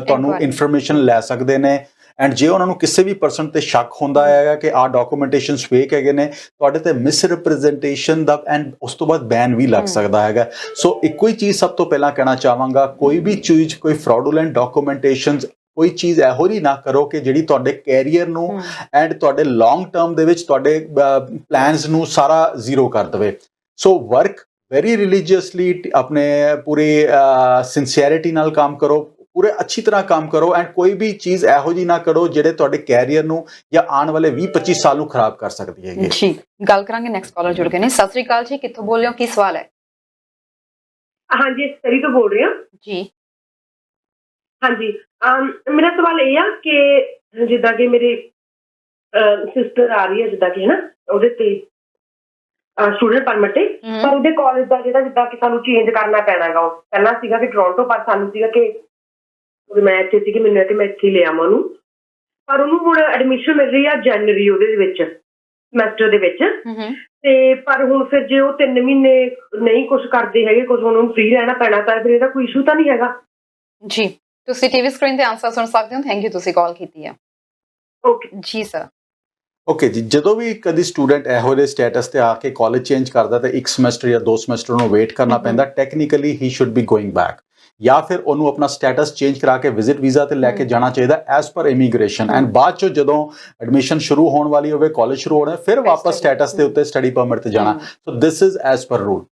ਤੁਹਾਨੂੰ ਇਨਫੋਰਮੇਸ਼ਨ ਲੈ ਸਕਦੇ ਨੇ, ਐਂਡ ਜੇ ਉਹਨਾਂ ਨੂੰ ਕਿਸੇ ਵੀ ਪਰਸਨ ਤੇ ਸ਼ੱਕ ਹੁੰਦਾ ਹੈਗਾ ਕਿ ਆਹ ਡਾਕੂਮੈਂਟੇਸ਼ਨਸ ਫੇਕ ਹੈਗੇ ਨੇ, ਤੁਹਾਡੇ ਤੇ ਮਿਸ ਰਿਪਰੈਜ਼ੈਂਟੇਸ਼ਨ ਦਾ ਐਂਡ ਉਸ ਤੋਂ ਬਾਅਦ ਬੈਨ ਵੀ ਲੱਗ ਸਕਦਾ ਹੈਗਾ। ਸੋ ਇੱਕੋ ਹੀ ਚੀਜ਼ ਸਭ ਤੋਂ ਪਹਿਲਾਂ ਕਹਿਣਾ ਚਾਹਾਂਗਾ, ਕੋਈ ਵੀ ਚੀਜ਼, ਕੋਈ ਫਰਾਡੂਲੈਂਟ ਡਾਕੂਮੈਂਟੇਸ਼ਨਸ, ਕੋਈ ਚੀਜ਼ ਇਹੋ ਜਿਹੀ ਨਾ ਕਰੋ ਕਿ ਜਿਹੜੀ ਤੁਹਾਡੇ ਕੈਰੀਅਰ ਨੂੰ ਐਂਡ ਤੁਹਾਡੇ ਲੌਂਗ ਟਰਮ ਦੇ ਵਿੱਚ ਤੁਹਾਡੇ ਪਲਾਨਸ ਨੂੰ ਸਾਰਾ ਜ਼ੀਰੋ ਕਰ ਦੇਵੇ। ਸੋ ਵਰਕ ਵੈਰੀ ਰਿਲੀਜੀਅਸਲੀ, ਆਪਣੇ ਪੂਰੇ ਸਿੰਸੀਅਰਿਟੀ ਨਾਲ ਕੰਮ ਕਰੋ, ਪੂਰੇ ਅੱਛੀ ਤਰ੍ਹਾਂ ਕੰਮ ਕਰੋ, ਐਂਡ ਕੋਈ ਵੀ ਚੀਜ਼ ਇਹੋ ਜਿਹੀ ਨਾ ਕਰੋ ਜਿਹੜੇ ਤੁਹਾਡੇ ਕੈਰੀਅਰ ਨੂੰ ਜਾਂ ਆਉਣ ਵਾਲੇ 20-25 ਸਾਲ ਨੂੰ ਖਰਾਬ ਕਰ ਸਕਦੀ ਹੈਗੀ। ਜੀ ਗੱਲ ਕਰਾਂਗੇ। ਨੈਕਸਟ ਕਾਲਰ ਜੁੜ ਗਏ ਨੇ। ਸਤਿ ਸ੍ਰੀ ਅਕਾਲ ਜੀ, ਕਿੱਥੋਂ ਬੋਲ ਰਹੇ ਹੋ, ਕੀ ਸਵਾਲ ਹੈ? ਹਾਂਜੀ, ਸਰੀ ਤੋਂ ਬੋਲ ਰਹੇ ਹਾਂ ਜੀ। ਹਾਂਜੀ, ਮੇਰਾ ਸਵਾਲ ਇਹ ਆ ਕਿ ਜਿੱਦਾਂ ਕਿ ਮੇਰੇ ਸਿਸਟਰ ਆ ਰਹੀ ਹੈ, ਜਿੱਦਾਂ ਕਿ ਹੈ ਨਾ ਉਹਦੇ ਤੇ ਸਟੂਡੈਂਟ ਪਰਮਿਟ ਤੇ, ਪਰ ਉਹਦੇ ਕਾਲਜ ਦਾ ਜਿਹੜਾ ਜਿੱਦਾਂ ਕਿ ਸਾਨੂੰ ਚੇਂਜ ਕਰਨਾ ਪੈਣਾਗਾ। ਉਹ ਪਹਿਲਾਂ ਸੀਗਾ ਕਿ ਟੋਰਾਂਟੋ, ਪਰ ਸਾਨੂੰ ਸੀਗਾ ਕਿ ਮੈਂ ਇੱਥੇ ਸੀਗੀ, ਮੈਨੂੰ ਕਿ ਮੈਂ ਇੱਥੇ ਲੈ ਆਵਾਂ ਉਹਨੂੰ, ਪਰ ਉਹਨੂੰ ਹੁਣ ਐਡਮਿਸ਼ਨ ਮਿਲ ਰਹੀ ਆ ਜਨਵਰੀ ਉਹਦੇ ਵਿੱਚ ਸਮੈਸਟਰ ਦੇ ਵਿੱਚ। ਤੇ ਪਰ ਹੁਣ ਫਿਰ ਜੇ ਉਹ 3 ਮਹੀਨੇ ਨਹੀਂ ਕੁਛ ਕਰਦੇ ਹੈਗੇ, ਕੁਛ ਹੁਣ ਉਹਨੂੰ ਫ੍ਰੀ ਰਹਿਣਾ ਪੈਣਾ, ਤਾਂ ਫਿਰ ਇਹਦਾ ਕੋਈ ਇਸ਼ੂ ਤਾਂ ਨਹੀਂ ਹੈਗਾ? ਜੀ ਤੁਸੀਂ ਟੀਵੀ ਸਕਰੀਨ ਤੇ ਆਨਸਰ ਸੁਣ ਸਕਦੇ ਹੋ। ਥੈਂਕ ਯੂ, ਤੁਸੀਂ ਕਾਲ ਕੀਤੀ ਹੈ। ਓਕੇ ਜੀ ਸਰ। ਓਕੇ ਜੀ, ਜਦੋਂ ਵੀ ਕਦੀ ਸਟੂਡੈਂਟ ਇਹੋ ਜਿਹੇ ਸਟੇਟਸ ਤੇ ਆ ਕੇ ਕਾਲਜ ਚੇਂਜ ਕਰਦਾ ਤੇ 1 ਸਮੈਸਟਰ ਜਾਂ 2 ਸਮੈਸਟਰ ਨੂੰ ਵੇਟ ਕਰਨਾ ਪੈਂਦਾ, technically he should be going back, ਜਾਂ ਫਿਰ ਉਹਨੂੰ ਆਪਣਾ ਸਟੇਟਸ ਚੇਂਜ ਕਰਾ ਕੇ ਵਿਜ਼ਿਟ ਵੀਜ਼ਾ ਤੇ ਲੈ ਕੇ ਜਾਣਾ ਚਾਹੀਦਾ ਐਸ ਪਰ ਇਮੀਗ੍ਰੇਸ਼ਨ, ਐਂਡ ਬਾਅਦ ਚੋਂ ਜਦੋਂ ਐਡਮਿਸ਼ਨ ਸ਼ੁਰੂ ਹੋਣ ਵਾਲੀ ਹੋਵੇ, ਕਾਲਜ ਸ਼ੁਰੂ ਹੋਣਾ, ਫਿਰ ਵਾਪਸ ਸਟੇਟਸ ਦੇ ਉੱਤੇ ਸਟੱਡੀ ਪਰਮਿਟ ਤੇ ਜਾਣਾ। So this is as per rule.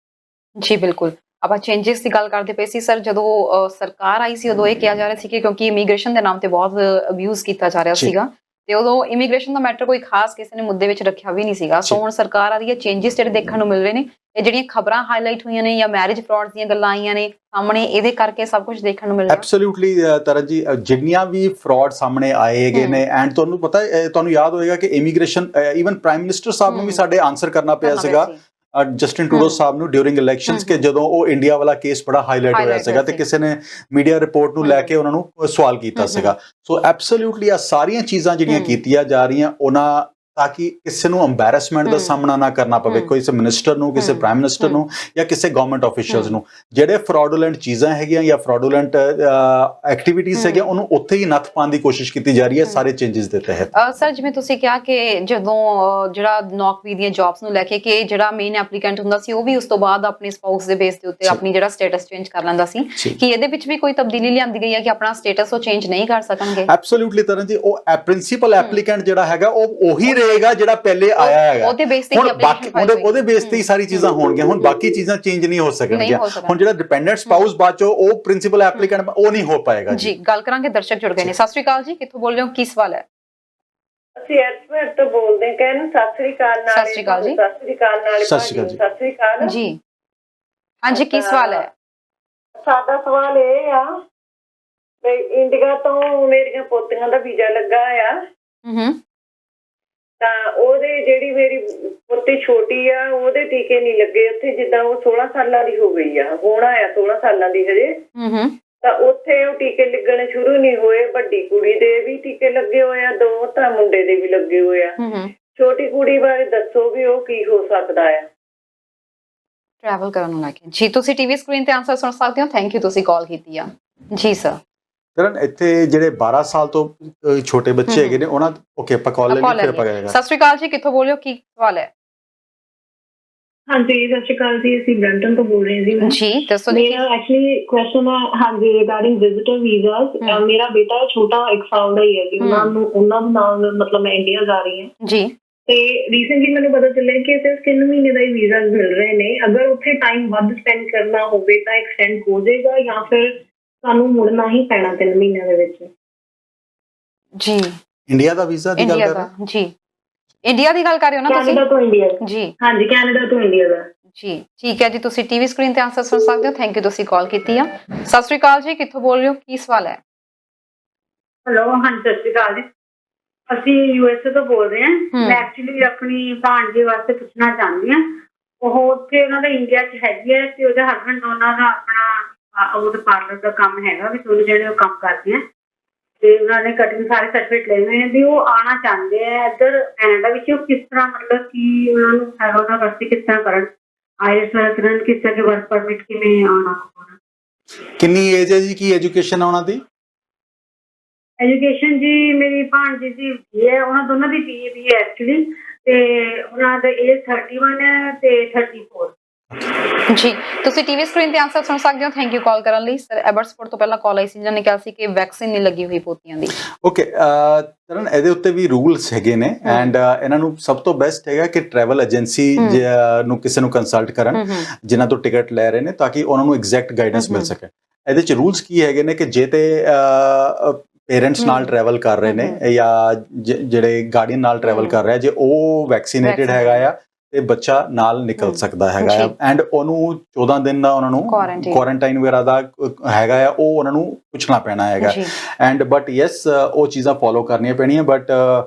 ਜੀ ਬਿਲਕੁਲ। ਆਪਾਂ ਚੇਂਜਸ ਦੀ ਗੱਲ ਕਰਦੇ ਪਏ ਸੀ ਸਰ, ਜਦੋਂ ਸਰਕਾਰ ਆਈ ਸੀ ਉਦੋਂ ਇਹ ਕਿਹਾ ਜਾ ਰਿਹਾ ਸੀ ਕਿ ਕਿਉਂਕਿ ਇਮੀਗ੍ਰੇਸ਼ਨ ਦੇ ਨਾਮ ਤੇ ਬਹੁਤ ਅਬਿਊਜ਼ ਕੀਤਾ ਜਾ ਰਿਹਾ ਜੀ। ਸੀਗਾ, ਤੇ ਉਦੋਂ ਇਮੀਗ੍ਰੇਸ਼ਨ ਦਾ ਮੈਟਰ ਕੋਈ ਖਾਸ ਕਿਸੇ ਨੇ ਮੁੱਦੇ ਵਿੱਚ ਰੱਖਿਆ ਵੀ ਨਹੀਂ ਸੀਗਾ। ਸੋ ਜੀ। ਹੁਣ ਸਰਕਾਰ ਆ ਰਹੀ ਹੈ, ਚੇਂਜਸ ਜਿਹੜੇ ਦੇਖਣ ਨੂੰ ਮਿਲ ਰਹੇ ਨੇ, ਇਹ ਜਿਹੜੀਆਂ ਖਬਰਾਂ ਹਾਈਲਾਈਟ ਹੋਈਆਂ ਨੇ ਜਾਂ ਮੈਰਿਜ ਫਰਾਡ ਦੀਆਂ ਗੱਲਾਂ ਆਈਆਂ ਨੇ ਸਾਹਮਣੇ, ਇਹਦੇ ਕਰਕੇ ਸਭ ਕੁਝ ਦੇਖਣ ਨੂੰ ਮਿਲ ਰਿਹਾ। ਐਬਸੋਲੂਟਲੀ ਤਰਨ ਜੀ, ਜਿੰਨੀਆਂ ਵੀ ਫਰਾਡ ਸਾਹਮਣੇ ਆਏ ਹੈਗੇ ਨੇ, ਐਂਡ ਤੁਹਾਨੂੰ ਪਤਾ ਤੁਹਾਨੂੰ ਯਾਦ ਹੋਏਗਾ ਕਿ ਇਮੀਗ੍ਰੇਸ਼ਨ ਈਵਨ ਪ੍ਰਾਈਮ ਮਿਨਿਸਟਰ ਸਾਹਿਬ ਨੂੰ ਵੀ ਸਾਡੇ ਆਨਸਰ ਕਰਨਾ ਪਿਆ ਸੀਗਾ ਜਸਟਿਨ ਟਰੂਡੋ ਸਾਹਿਬ ਨੂੰ ਡਿਊਰਿੰਗ ਇਲੈਕਸ਼ਨਸ, ਕਿ ਜਦੋਂ ਉਹ ਇੰਡੀਆ ਵਾਲਾ ਕੇਸ ਬੜਾ ਹਾਈਲਾਈਟ ਹੋਇਆ ਸੀਗਾ ਤੇ ਕਿਸੇ ਨੇ ਮੀਡੀਆ ਰਿਪੋਰਟ ਨੂੰ ਲੈ ਕੇ ਉਹਨਾਂ ਨੂੰ ਸਵਾਲ ਕੀਤਾ ਸੀਗਾ। ਸੋ ਐਬਸੋਲੂਟਲੀ ਆ ਸਾਰੀਆਂ ਚੀਜ਼ਾਂ ਜਿਹੜੀਆਂ ਕੀਤੀਆਂ ਜਾ ਰਹੀਆਂ ਉਹਨਾਂ ਤਾਂ ਕਿ ਕਿਸੇ ਨੂੰ ਅੰਬੈਰਸਮੈਂਟ ਦਾ ਸਾਹਮਣਾ ਨਾ ਕਰਨਾ ਪਵੇ, ਕਿਸੇ ਮਿਨਿਸਟਰ ਨੂੰ, ਕਿਸੇ ਪ੍ਰਾਈਮ ਮਿਨਿਸਟਰ ਨੂੰ ਜਾਂ ਕਿਸੇ ਗਵਰਨਮੈਂਟ ਆਫੀਸ਼ੀਅਲਸ ਨੂੰ। ਜਿਹੜੇ ਫਰਾਡੂਲੈਂਟ ਚੀਜ਼ਾਂ ਹੈਗੀਆਂ ਜਾਂ ਫਰਾਡੂਲੈਂਟ ਐਕਟੀਵਿਟੀਜ਼ ਹੈਗੀਆਂ ਉਹਨੂੰ ਉੱਥੇ ਹੀ ਨੱਥ ਪਾਉਣ ਦੀ ਕੋਸ਼ਿਸ਼ ਕੀਤੀ ਜਾ ਰਹੀ ਹੈ ਸਾਰੇ ਚੇਂਜਸ ਦੇ ਤਹਿਤ। ਸਰ ਜਿਵੇਂ ਤੁਸੀਂ ਕਿਹਾ ਕਿ ਜਦੋਂ ਜਿਹੜਾ ਨੌਕਰੀ ਦੀਆਂ ਜੌਬਸ ਨੂੰ ਲੈ ਕੇ ਕਿ ਜਿਹੜਾ ਮੇਨ ਐਪਲੀਕੈਂਟ ਹੁੰਦਾ ਸੀ ਉਹ ਵੀ ਉਸ ਤੋਂ ਬਾਅਦ ਆਪਣੇ ਸਪਾਊਸ ਦੇ ਬੇਸ ਦੇ ਉੱਤੇ ਆਪਣੀ ਜਿਹੜਾ ਸਟੇਟਸ ਚੇਂਜ ਕਰ ਲੈਂਦਾ ਸੀ, ਕਿ ਇਹਦੇ ਵਿੱਚ ਵੀ ਕੋਈ ਤਬਦੀਲੀ ਲਿਆਂਦੀ ਗਈ ਹੈ ਕਿ ਆਪਣਾ ਸਟੇਟਸ ਉਹ ਚੇਂਜ ਨਹੀਂ ਕਰ ਸਕਣਗੇ? ਐਬਸੋਲੂਟਲੀ ਤਰਨ ਜੀ, ਉਹ ਪ੍ਰਿੰਸੀਪਲ ਐਪਲੀਕੈਂਟ ਜਿਹੜਾ ਹੈਗਾ ਉਹ ਉਹੀ ਰਹੇਗਾ ਜਿਹੜਾ ਪਹਿਲੇ ਆਇਆ ਹੈਗਾ। ਉਹਦੇ ਬੇਸ ਤੇ ਉਹਦੇ ਬੇਸ ਤੇ ਹੀ ਸਾਰੀ ਚੀਜ਼ਾਂ ਹੋਣਗੀਆਂ। ਹੁਣ ਬਾਕੀ ਚੀਜ਼ਾਂ ਚੇਂਜ ਨਹੀਂ ਹੋ ਸਕਣਗੀਆਂ। ਹੁਣ ਜਿਹੜਾ ਡਿਪੈਂਡੈਂਟ ਸਪਾਊਸ ਬਾਅਦ ਚੋਂ ਉਹ ਪ੍ਰਿੰਸੀਪਲ ਐਪਲੀਕੈਂਟ ਉਹ ਨਹੀਂ ਹੋ ਪਾਏਗਾ। ਜੀ ਗੱਲ ਕਰਾਂਗੇ, ਦਰਸ਼ਕ ਜੁੜ ਗਏ ਨੇ। ਸਤਿ ਸ਼੍ਰੀ ਅਕਾਲ ਜੀ, ਕਿੱਥੋਂ ਬੋਲ ਰਹੇ ਹੋ, ਕੀ ਸਵਾਲ ਹੈ? ਅਸੀਂ ਐਕਸਪਰਟ ਤੋਂ ਬੋਲਦੇ ਹਾਂ। ਕਹਿੰਦੇ ਸਤਿ ਸ੍ਰੀ ਅਕਾਲ ਨਾਲ। ਸਤਿ ਸ਼੍ਰੀ ਅਕਾਲ ਜੀ। ਸਤਿ ਸ਼੍ਰੀ ਅਕਾਲ ਨਾਲ। ਸਤਿ ਸ਼੍ਰੀ ਅਕਾਲ ਜੀ। ਸਤਿ ਸ਼੍ਰੀ ਅਕਾਲ ਜੀ ਹਾਂਜੀ, ਕੀ ਸਵਾਲ ਹੈ? ਸਾਡਾ ਸਵਾਲ ਇਹ ਆ ਵੀ ਇੰਡੀਆ ਤੋਂ ਮੇਰੀਆਂ ਪੋਤੀਆਂ ਦਾ ਵੀਜ਼ਾ ਲੱਗਾ ਆ, ਤਾਂ ਉਹਦੇ ਜਿਹੜੀ ਮੇਰੀ ਪੋਤੀ ਛੋਟੀ ਆ ਉਹਦੇ ਟੀਕੇ ਨਹੀਂ ਲੱਗੇ ਉੱਥੇ, ਜਿੱਦਾਂ ਉਹ 16 ਸਾਲਾਂ ਦੀ ਹੋ ਗਈ ਆ, ਹੋਣਾ ਆ 16 ਸਾਲਾਂ ਦੀ ਹਜੇ, ਤਾਂ ਉੱਥੇ ਉਹ ਟੀਕੇ ਲੱਗਣੇ ਸ਼ੁਰੂ ਨਹੀਂ ਹੋਏ। ਵੱਡੀ ਕੁੜੀ ਦੇ ਵੀ ਟੀਕੇ ਲੱਗੇ ਹੋਏ ਆ, 2 ਤਾਂ ਮੁੰਡੇ ਦੇ ਵੀ ਲੱਗੇ ਹੋਏ ਆ। ਛੋਟੀ ਕੁੜੀ ਬਾਰੇ ਦੱਸੋ ਵੀ ਉਹ ਕੀ ਹੋ ਸਕਦਾ ਆ ਟਰੈਵਲ ਕਰਨ ਨੂੰ ਲੈ ਕੇ? ਜੀ ਤੁਸੀਂ ਟੀਵੀ ਸਕਰੀਨ ਤੇ ਆਨਸਰ ਸੁਣ ਸਕਦੇ ਹੋ। ਥੈਂਕ ਯੂ, ਤੁਸੀਂ ਕਾਲ ਕੀਤੀ ਆ। ਜੀ ਸਰ। ਤਰਨ, ਇੱਥੇ ਜਿਹੜੇ 12 ਸਾਲ ਤੋਂ ਛੋਟੇ ਬੱਚੇ ਹੈਗੇ ਨੇ ਉਹਨਾਂ ਓਕੇ ਆਪਾਂ ਕਾਲ ਲੈ ਲਈ, ਫਿਰ ਆਪਾਂ ਕਰਾਂਗੇ। ਸਤਿ ਸ਼੍ਰੀ ਅਕਾਲ ਜੀ, ਕਿੱਥੋਂ ਬੋਲ ਰਹੇ ਹੋ, ਕੀ ਸਵਾਲ ਹੈ? ਹਾਂਜੀ ਸਤਿ ਸ਼੍ਰੀ ਅਕਾਲ ਜੀ, ਅਸੀਂ ਬ੍ਰੈਂਟਨ ਤੋਂ ਬੋਲ ਰਹੇ ਜੀ। ਜੀ ਦੱਸੋ ਜੀ। ਮੇਰਾ ਐਕਚੁਅਲੀ ਕੁਐਸਚਨ ਹੈ ਹਾਂਜੀ ਰਿਗਾਰਡਿੰਗ ਵਿਜ਼ਿਟਰ ਵੀਜ਼ਾਸ। ਮੇਰਾ ਬੇਟਾ ਛੋਟਾ 1 ਸਾਲ ਦਾ ਹੀ ਹੈ ਜੀ, ਉਹਨਾਂ ਦੇ ਨਾਲ ਮਤਲਬ ਮੈਂ ਇੰਡੀਆ ਜਾ ਰਹੀ ਹਾਂ ਜੀ, ਤੇ ਰੀਸੈਂਟਲੀ ਮੈਨੂੰ ਪਤਾ ਚੱਲਿਆ ਕਿ ਸਿਰਫ 3 ਮਹੀਨੇ ਦਾ ਹੀ ਵੀਜ਼ਾ ਮਿਲ ਰਹੇ ਨੇ। ਅਗਰ ਉੱਥੇ ਟਾਈਮ ਵੱਧ ਸਪੈਂਡ ਕਰਨਾ ਹੋਵੇ ਤਾਂ ਐਕਸਟੈਂਡ ਹੋ ਜਾਏਗਾ ਜਾਂ ਫਿਰ ਸਾਨੂੰ ਮੁੜਨਾ ਹੀ ਪੈਣਾ 3 ਮਹੀਨਿਆਂ ਦੇ ਵਿੱਚ? ਜੀ ਇੰਡੀਆ ਦਾ ਵੀਜ਼ਾ ਦੀ ਗੱਲ ਕਰ ਰਹੇ ਹੋ? ਜੀ ਇੰਡੀਆ ਦੀ ਗੱਲ ਕਰ ਰਹੇ ਹੋ ਨਾ ਤੁਸੀਂ? ਕੈਨੇਡਾ ਤੋਂ ਇੰਡੀਆ। ਜੀ ਹਾਂਜੀ, ਕੈਨੇਡਾ ਤੋਂ ਇੰਡੀਆ ਦਾ। ਜੀ ਠੀਕ ਹੈ ਜੀ, ਤੁਸੀਂ ਟੀਵੀ ਸਕਰੀਨ ਤੇ ਆਨਸਰ ਸੁਣ ਸਕਦੇ ਹੋ। ਥੈਂਕ ਯੂ, ਤੁਸੀਂ ਕਾਲ ਕੀਤੀ ਆ। ਸਤਿ ਸ਼੍ਰੀ ਅਕਾਲ ਜੀ, ਕਿੱਥੋਂ ਬੋਲ ਰਹੇ ਹੋ, ਕੀ ਸਵਾਲ ਹੈ? ਹੈਲੋ, ਹਾਂਜੀ ਸਤਿ ਸ਼੍ਰੀ ਅਕਾਲ ਜੀ, ਅਸੀਂ USA ਤੋਂ ਬੋਲ ਰਹੇ ਹਾਂ। ਮੈਂ ਐਕਚੁਅਲੀ ਆਪਣੀ ਭਾਣਜੇ ਵਾਸਤੇ ਪੁੱਛਣਾ ਚਾਹੁੰਦੀ ਹਾਂ। ਉਹ ਉੱਥੇ ਉਹਨਾਂ ਦਾ ਇੰਡੀਆ 'ਚ ਹੈਗੀ ਹੈ ਤੇ ਉਹਦੇ ਹਸਬੈਂਡ ਉਹਨਾਂ ਦਾ ਆਪਣਾ ਉਹਦੇ ਪਾਰਲਰ ਦਾ ਕੰਮ ਹੈਗਾ, ਵੀ ਦੋਨੋਂ ਜਿਹੜੇ ਉਹ ਕੰਮ ਕਰਦੇ ਆ, ਤੇ ਉਹਨਾਂ ਨੇ ਕਟਿੰਗ ਸਾਰੇ ਸਰਟੀਫਿਕੇਟ ਲਏ ਹੋਏ ਨੇ ਵੀ ਉਹ ਆਉਣਾ ਚਾਹੁੰਦੇ ਆ ਇੱਧਰ ਕੈਨੇਡਾ ਵਿੱਚ। ਉਹ ਕਿਸ ਤਰ੍ਹਾਂ ਮਤਲਬ ਕਿ ਉਹਨਾਂ ਨੂੰ ਹੈਗਾ ਉਹਨਾਂ ਵਾਸਤੇ ਕਿਸ ਤਰ੍ਹਾਂ ਕਰਨ, ਆਈਐਲਟਸ ਕਰਨ, ਕਿਸ ਤਰ੍ਹਾਂ ਦੇ ਵਰਕ ਪਰਮਿਟ ਕਿਵੇਂ ਆਉਣਾ? ਕਿੰਨੀ ਏਜ ਹੈ ਜੀ, ਕੀ ਐਜੂਕੇਸ਼ਨ ਹੈ ਉਹਨਾਂ ਦੀ? ਐਜੂਕੇਸ਼ਨ ਜੀ ਮੇਰੀ ਭਾਣਜੀ ਦੀ BA ਹੈ, ਉਹਨਾਂ ਦੋਨਾਂ ਦੀ BA ਹੈ ਐਕਚੁਅਲੀ, ਤੇ ਉਹਨਾਂ ਦਾ ਏਜ 31 ਹੈ ਤੇ 34। ਜੀ ਤੁਸੀਂ ਟੀਵੀ ਸਕਰੀਨ ਤੇ ਆਨਸਰ ਸੁਣ ਸਕਦੇ ਹੋ। ਥੈਂਕ ਯੂ ਕਾਲ ਕਰਨ ਲਈ। ਸਰ ਐਬਰਟਸਫੋਰਡ ਤੋਂ ਪਹਿਲਾਂ ਕਾਲ ਆਈ ਸੀ, ਜਿਹਨਾਂ ਨੇ ਕਿਹਾ ਸੀ ਕਿ ਵੈਕਸੀਨ ਨਹੀਂ ਲੱਗੀ ਹੋਈ ਪੋਤੀਆਂ ਦੀ। ਓਕੇ ਤਰਨ, ਇਹਦੇ ਉੱਤੇ ਵੀ ਰੂਲਸ ਹੈਗੇ ਨੇ ਐਂਡ ਇਹਨਾਂ ਨੂੰ ਸਭ ਤੋਂ ਬੈਸਟ ਹੈਗਾ ਕਿ ਟਰੈਵਲ ਏਜੰਸੀ ਨੂੰ ਕਿਸੇ ਨੂੰ ਕੰਸਲਟ ਕਰਨ ਜਿਨ੍ਹਾਂ ਤੋਂ ਟਿਕਟ ਲੈ ਰਹੇ ਨੇ, ਤਾਂ ਕਿ ਉਹਨਾਂ ਨੂੰ ਐਗਜ਼ੈਕਟ ਗਾਈਡੈਂਸ ਮਿਲ ਸਕੇ। ਇਹਦੇ ਚ ਰੂਲਸ ਕੀ ਹੈਗੇ ਨੇ ਕਿ ਜੇ ਤੇ ਪੇਰੈਂਟਸ ਨਾਲ ਟਰੈਵਲ ਕਰ ਰਹੇ ਨੇ ਜਾਂ ਜਿਹੜੇ ਗਾਰਡੀਅਨ ਨਾਲ ਟਰੈਵਲ ਕਰ ਰਿਹਾ, ਜੇ ਉਹ ਵੈਕਸੀਨੇਟਿਡ ਹੈਗਾ ਆ ਤੇ ਬੱਚਾ ਨਾਲ ਨਿਕਲ ਸਕਦਾ ਹੈਗਾ ਆ, ਐਂਡ ਉਹਨੂੰ 14 ਦਿਨ ਦਾ ਉਹਨਾਂ ਨੂੰ ਕੁਆਰੰਟਾਈਨ ਵਗੈਰਾ ਦਾ ਹੈਗਾ ਆ, ਉਹ ਉਹਨਾਂ ਨੂੰ ਪੁੱਛਣਾ ਪੈਣਾ ਹੈਗਾ। ਐਂਡ ਬਟ ਯੈਸ, ਉਹ ਚੀਜ਼ਾਂ ਫੋਲੋ ਕਰਨੀਆਂ ਪੈਣੀਆਂ। ਬਟ